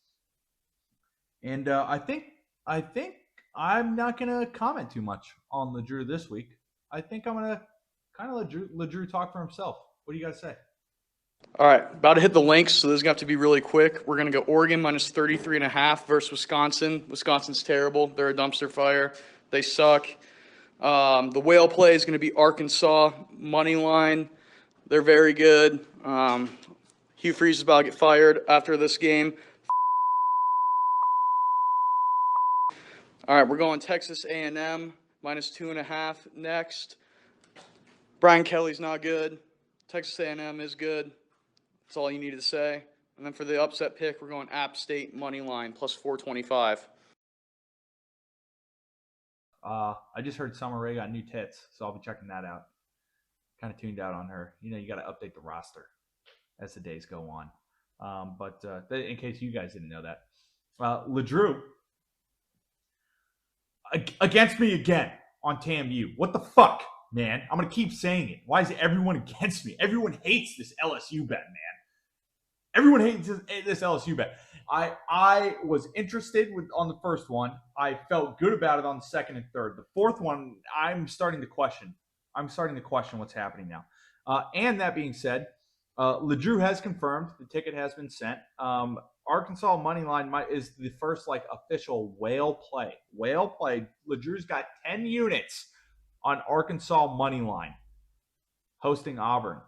Speaker 1: and I think I'm not going to comment too much on LeDrew this week. I think I'm going to kind of let LeDrew talk for himself. What do you guys say?
Speaker 9: All right, about to hit the links, so this is going to have to be really quick. We're going to go Oregon minus 33.5 versus Wisconsin. Wisconsin's terrible. They're a dumpster fire. They suck. The whale play is going to be Arkansas money line. They're very good. Hugh Freeze is about to get fired after this game. All right, we're going Texas A&M minus 2.5 next. Brian Kelly's not good. Texas A&M is good. That's all you needed to say. And then for the upset pick, we're going App State money line plus 425.
Speaker 1: I just heard Summer Rae got new tits, so I'll be checking that out. Kind of tuned out on her. You know, you got to update the roster as the days go on. But in case you guys didn't know that, LeDrew against me again on TAMU. What the fuck, man? I'm gonna keep saying it. Why is everyone against me? Everyone hates this LSU bet, man. Everyone hates this LSU bet. I was interested on the first one. I felt good about it on the second and third. The fourth one, I'm starting to question. What's happening now. And that being said, LeDrew has confirmed the ticket has been sent. Arkansas money line is the first official whale play. LeDrew's got 10 units on Arkansas money line hosting Auburn.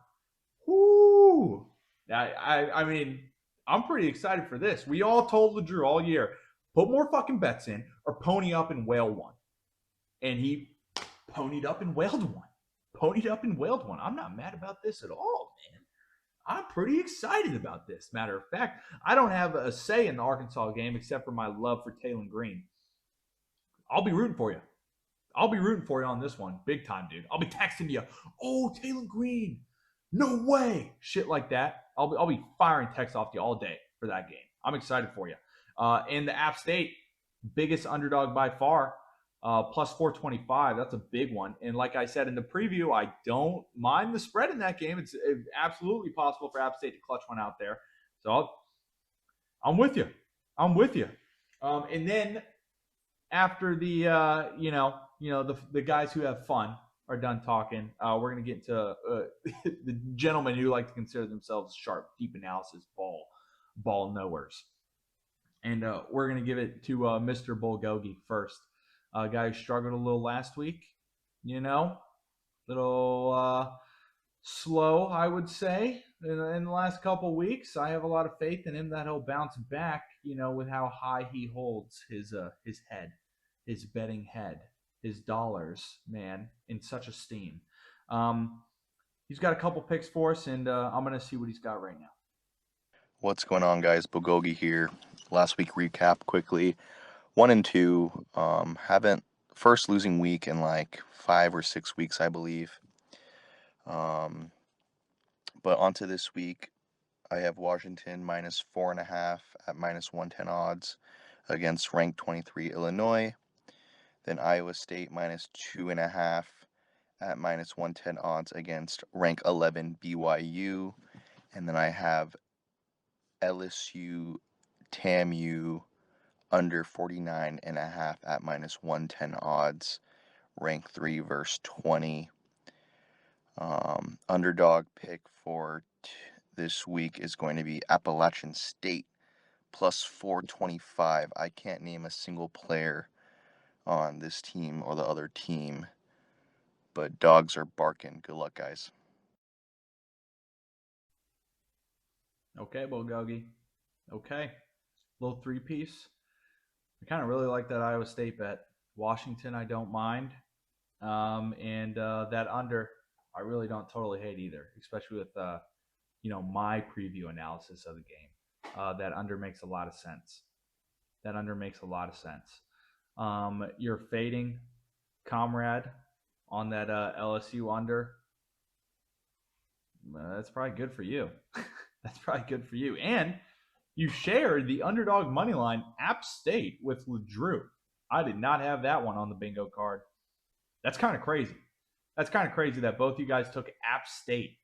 Speaker 1: Woo! I mean, I'm pretty excited for this. We all told LeDrew all year, put more fucking bets in or pony up and whale one. And he ponied up and whaled one. I'm not mad about this at all, man. I'm pretty excited about this. Matter of fact, I don't have a say in the Arkansas game except for my love for Taylon Green. I'll be rooting for you. On this one. Big time, dude. I'll be texting you, oh, Taylon Green. No way. Shit like that. I'll be firing texts off to you all day for that game. I'm excited for you. And the App State, biggest underdog by far, plus 425. That's a big one. And like I said in the preview, I don't mind the spread in that game. It's absolutely possible for App State to clutch one out there. So I'm with you. And then after the the guys who have fun are done talking, we're going to get into the gentlemen who like to consider themselves sharp, deep analysis ball knowers. And we're going to give it to Mr. Bulgogi first. A guy who struggled a little last week, little slow, I would say, in the last couple of weeks. I have a lot of faith in him that he'll bounce back, with how high he holds his head, his betting head, his dollars, man, in such esteem. He's got a couple picks for us, and I'm going to see what he's got right now.
Speaker 10: What's going on, guys? Bulgogi here. Last week recap quickly. 1 and 2, haven't first losing week in 5 or 6 weeks, I believe. But onto this week, I have Washington minus 4.5 at minus 110 odds against ranked 23 Illinois. Then Iowa State minus 2.5 at minus 110 odds against rank 11 BYU. And then I have LSU TAMU under 49.5 at minus 110 odds, rank 3 versus 20. Underdog pick for this week is going to be Appalachian State plus 425. I can't name a single player on this team or the other team, but dogs are barking. Good luck, guys.
Speaker 1: Okay, Bulgogi. Okay. Little three-piece. I kind of really like that Iowa State bet. Washington, I don't mind. And that under, I really don't totally hate either, especially with, my preview analysis of the game. That under makes a lot of sense. You're fading Comrade on that LSU under. That's probably good for you. And you shared the underdog money line App State with LeDrew. I did not have that one on the bingo card. That's kind of crazy. That both you guys took App State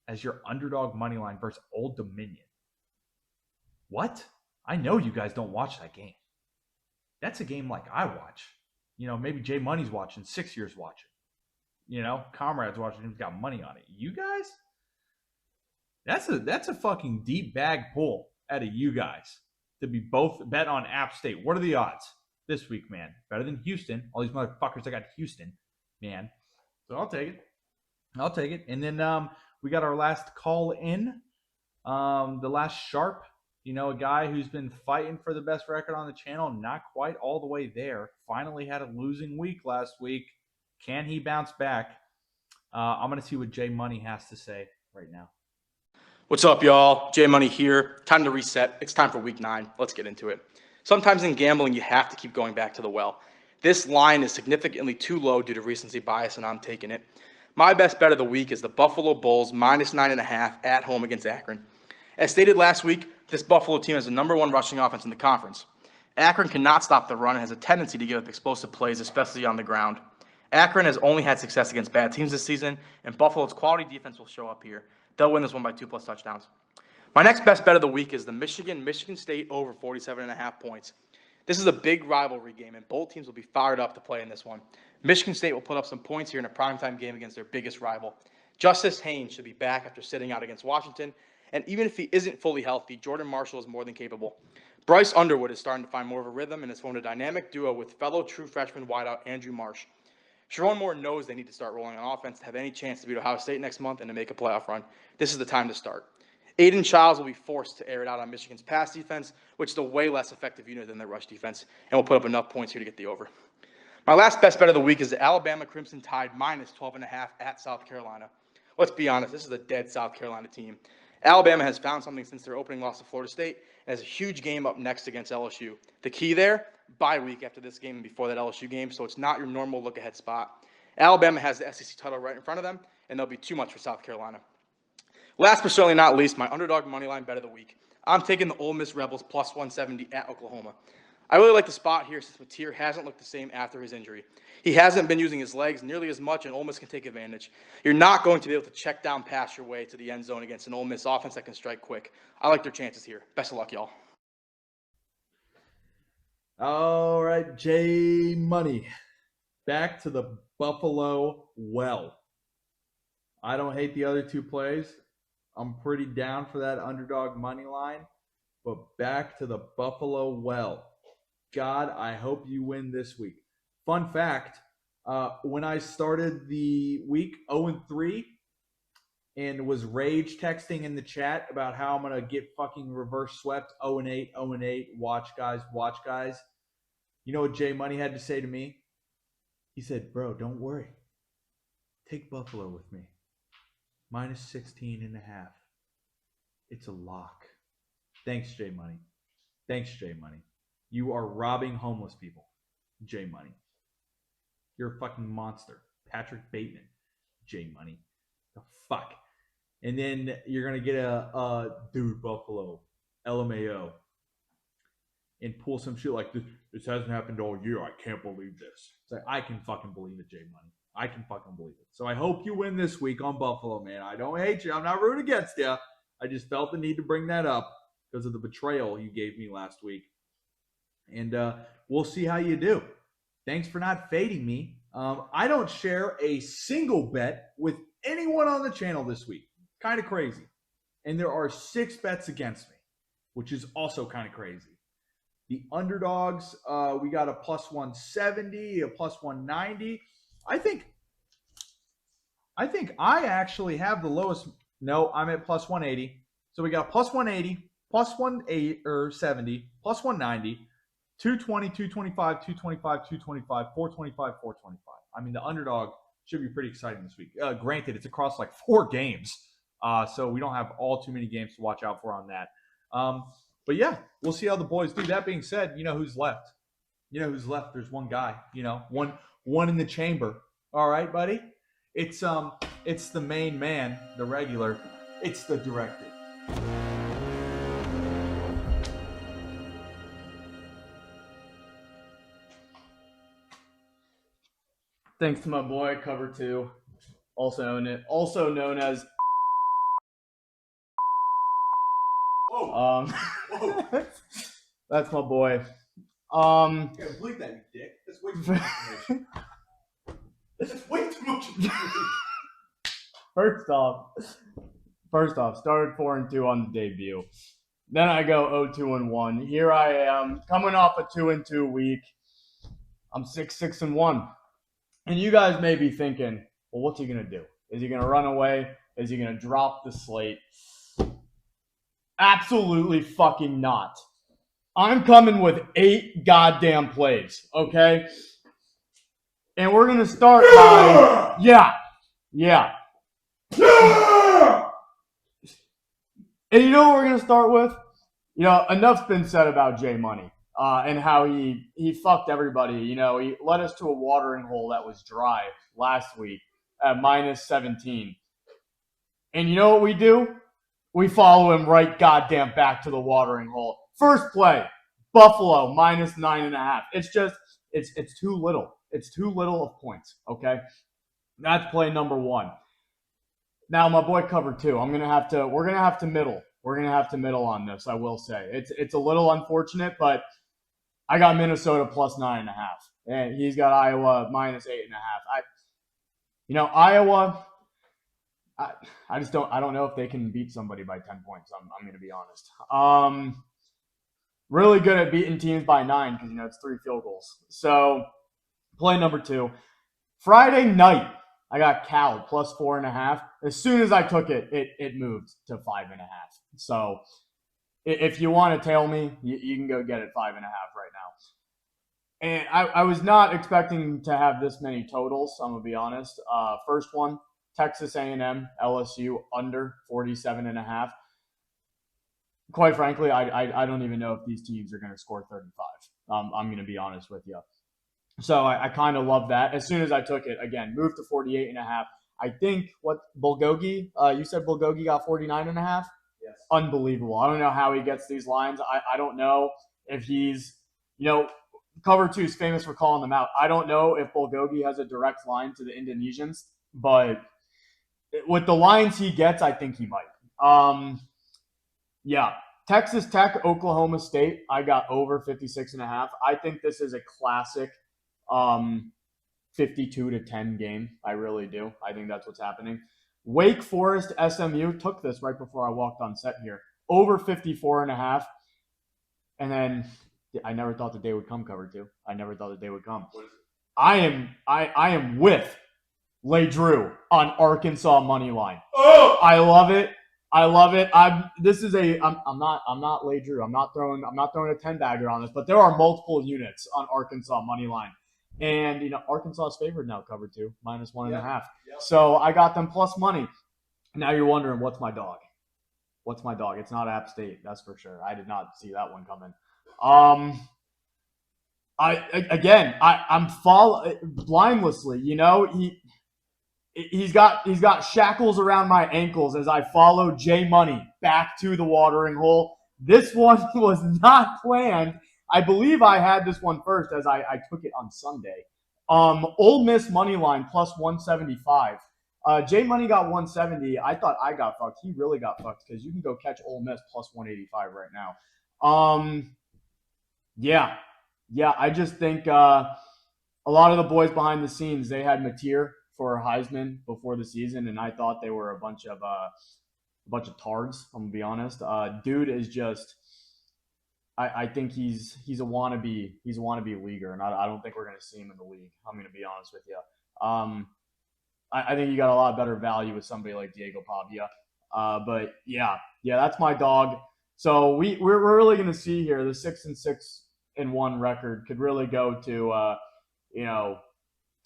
Speaker 1: as your underdog money line versus Old Dominion. What? I know you guys don't watch that game. That's a game like I watch. Maybe Jay Money's watching, 6 years watching. Comrade's watching, he's got money on it. You guys? That's a fucking deep bag pull out of you guys to be both bet on App State. What are the odds this week, man? Better than Houston. All these motherfuckers that got Houston, man. So I'll take it. And then we got our last call in, the last sharp. A guy who's been fighting for the best record on the channel, not quite all the way there. Finally had a losing week last week. Can he bounce back? I'm going to see what Jay Money has to say right now.
Speaker 9: What's up, y'all? Jay Money here. Time to reset. It's time for week 9. Let's get into it. Sometimes in gambling, you have to keep going back to the well. This line is significantly too low due to recency bias, and I'm taking it. My best bet of the week is the Buffalo Bulls minus 9.5 at home against Akron. As stated last week, this Buffalo team has the number 1 rushing offense in the conference. Akron cannot stop the run and has a tendency to give up explosive plays, especially on the ground. Akron has only had success against bad teams this season, and Buffalo's quality defense will show up here. They'll win this one by 2+ touchdowns. My next best bet of the week is the Michigan State over 47.5 points. This is a big rivalry game, and both teams will be fired up to play in this one. Michigan State will put up some points here in a primetime game against their biggest rival. Justice Haynes should be back after sitting out against Washington, and even if he isn't fully healthy, Jordan Marshall is more than capable. Bryce Underwood is starting to find more of a rhythm and has formed a dynamic duo with fellow true freshman wideout Andrew Marsh. Sharon Moore knows they need to start rolling on offense to have any chance to beat Ohio State next month and to make a playoff run. This is the time to start. Aiden Childs will be forced to air it out on Michigan's pass defense, which is a way less effective unit than their rush defense, and will put up enough points here to get the over. My last best bet of the week is the Alabama Crimson Tide minus 12.5 at South Carolina. Let's be honest, this is a dead South Carolina team. Alabama has found something since their opening loss to Florida State and has a huge game up next against LSU. The key there, bye week after this game and before that LSU game, so it's not your normal look-ahead spot. Alabama has the SEC title right in front of them, and they'll be too much for South Carolina. Last but certainly not least, my underdog moneyline bet of the week. I'm taking the Ole Miss Rebels plus 170 at Oklahoma. I really like the spot here since Mateer hasn't looked the same after his injury. He hasn't been using his legs nearly as much, and Ole Miss can take advantage. You're not going to be able to check down pass your way to the end zone against an Ole Miss offense that can strike quick. I like their chances here. Best of luck, y'all.
Speaker 1: All right, Jay Money. Back to the Buffalo well. I don't hate the other two plays. I'm pretty down for that underdog money line. But back to the Buffalo well. God, I hope you win this week. Fun fact, when I started the week 0-3 and was rage texting in the chat about how I'm going to get fucking reverse swept 0-8, 0-8, watch guys. You know what Jay Money had to say to me? He said, bro, don't worry. Take Buffalo with me. Minus 16.5. It's a lock. Thanks, Jay Money. You are robbing homeless people, Jay Money. You're a fucking monster. Patrick Bateman, Jay Money. The fuck. And then you're going to get a dude, Buffalo, LMAO. and pull some shit like this hasn't happened all year. I can't believe this. It's like, I can fucking believe it, J Money. I can fucking believe it. So I hope you win this week on Buffalo, man. I don't hate you. I'm not rooting against you. I just felt the need to bring that up because of the betrayal you gave me last week. And we'll see how you do. Thanks for not fading me. I don't share a single bet with anyone on the channel this week. Kind of crazy. And there are 6 bets against me, which is also kind of crazy. The underdogs, we got a plus 170, a plus 190. I think I actually have the lowest. No, I'm at plus 180. So we got plus 180, plus 170, plus 190, 220, 225, 225, 225, 425, 425. I mean, the underdog should be pretty exciting this week. Granted, it's across like 4 games. So we don't have all too many games to watch out for on that. But yeah, we'll see how the boys do. That being said, you know who's left. There's one guy, one in the chamber. All right, buddy. It's the main man, the regular. It's the director.
Speaker 11: Thanks to my boy, Cover 2, also known as.
Speaker 1: Whoa.
Speaker 11: That's my boy.
Speaker 1: Yeah, believe that, you dick. That's way too much information. That's way too much information.
Speaker 11: First off, started 4-2 on the debut. Then I go 0-2-1. Here I am, coming off a 2-2 week. I'm 6-6-1. And you guys may be thinking, well, what's he gonna do? Is he gonna run away? Is he gonna drop the slate? Absolutely fucking not. I'm coming with 8 goddamn plays, okay? And we're gonna start by yeah. And you know what we're gonna start with? Enough's been said about J Money and how he fucked everybody. He led us to a watering hole that was dry last week at -17. And you know what we do? We follow him right goddamn back to the watering hole. First play, Buffalo -9.5. It's just it's too little. It's too little of points. Okay, that's play number 1. Now my boy Cover 2. We're gonna have to middle. We're gonna have to middle on this. I will say it's a little unfortunate, but I got Minnesota plus 9.5, and he's got Iowa -8.5. Iowa. I just don't know if they can beat somebody by 10 points. I'm going to be honest. Really good at beating teams by 9 because it's 3 field goals. So play number 2. Friday night, I got Cal plus 4.5. As soon as I took it, it moved to 5.5. So if you want to tail me, you can go get it 5.5 right now. And I was not expecting to have this many totals. I'm going to be honest. First one. Texas A&M, LSU under 47.5. Quite frankly, I don't even know if these teams are going to score 35. I'm going to be honest with you. So I kind of love that. As soon as I took it, again, moved to 48.5. I think Bulgogi, you said Bulgogi got 49.5?
Speaker 1: Yes.
Speaker 11: Unbelievable. I don't know how he gets these lines. I don't know if he's, Cover 2 is famous for calling them out. I don't know if Bulgogi has a direct line to the Indonesians, but with the lines he gets, I think he might. Texas Tech, Oklahoma State, I got over 56.5. I think this is a classic 52-10 game. I really do. I think that's what's happening. Wake Forest, SMU, took this right before I walked on set here. Over 54.5. And then I never thought the day would come, Cover 2. I never thought the day would come. I am with Lay Drew on Arkansas money line.
Speaker 1: Oh!
Speaker 11: I love it. I'm not Lay Drew. I'm not throwing a 10 bagger on this, but there are multiple units on Arkansas money line. And Arkansas is favored now, Cover 2, -1.5. Yep. So I got them plus money. Now you're wondering, what's my dog? It's not App State, that's for sure. I did not see that one coming. I'm blindlessly, he's got shackles around my ankles as I follow J Money back to the watering hole. This one was not planned. I believe I had this one first as I took it on Sunday. Ole Miss money line plus 175. J Money got 170. I thought I got fucked. He really got fucked because you can go catch Ole Miss plus 185 right now. Yeah. I just think a lot of the boys behind the scenes, they had Mateer for Heisman before the season, and I thought they were a bunch of tards. I'm gonna be honest. Dude is just. I think he's a wannabe leaguer, and I don't think we're gonna see him in the league. I'm gonna be honest with you. I think you got a lot better value with somebody like Diego Pavia. But yeah, that's my dog. So we're really gonna see here the 6-6-1 record could really go to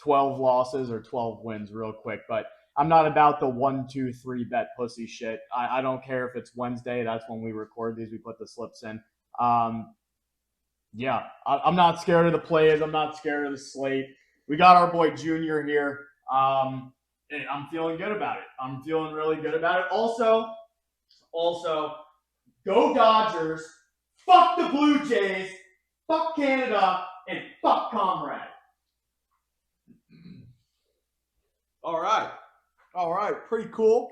Speaker 11: 12 losses or 12 wins real quick. But I'm not about the 1, 2, 3 bet pussy shit. I don't care if it's Wednesday. That's when we record these. We put the slips in. I'm not scared of the plays. I'm not scared of the slate. We got our boy Junior here. And I'm feeling good about it. I'm feeling really good about it. Also, go Dodgers. Fuck the Blue Jays. Fuck Canada. And fuck Comrade.
Speaker 1: All right. Pretty cool.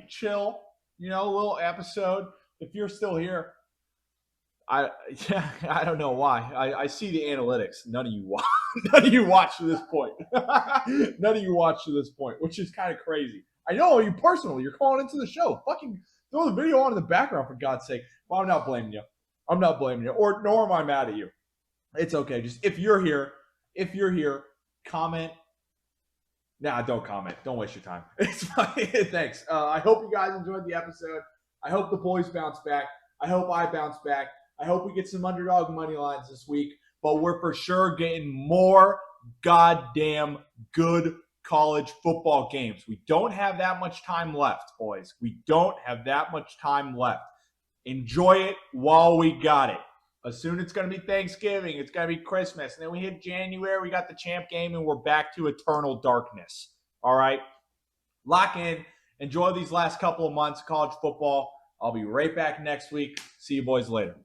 Speaker 1: Chill. A little episode. If you're still here, I don't know why. I see the analytics. None of you watch. None of you watch to this point. Which is kind of crazy. I know you personally. You're calling into the show. Fucking throw the video on in the background for God's sake. Well, I'm not blaming you. Or nor am I mad at you. It's okay. Just if you're here, comment. Nah, don't comment. Don't waste your time. It's fine. Thanks. I hope you guys enjoyed the episode. I hope the boys bounce back. I hope I bounce back. I hope we get some underdog money lines this week. But we're for sure getting more goddamn good college football games. We don't have that much time left, boys. We don't have that much time left. Enjoy it while we got it. As soon as it's going to be Thanksgiving, it's going to be Christmas. And then we hit January, we got the champ game, and we're back to eternal darkness. All right? Lock in. Enjoy these last couple of months of college football. I'll be right back next week. See you boys later.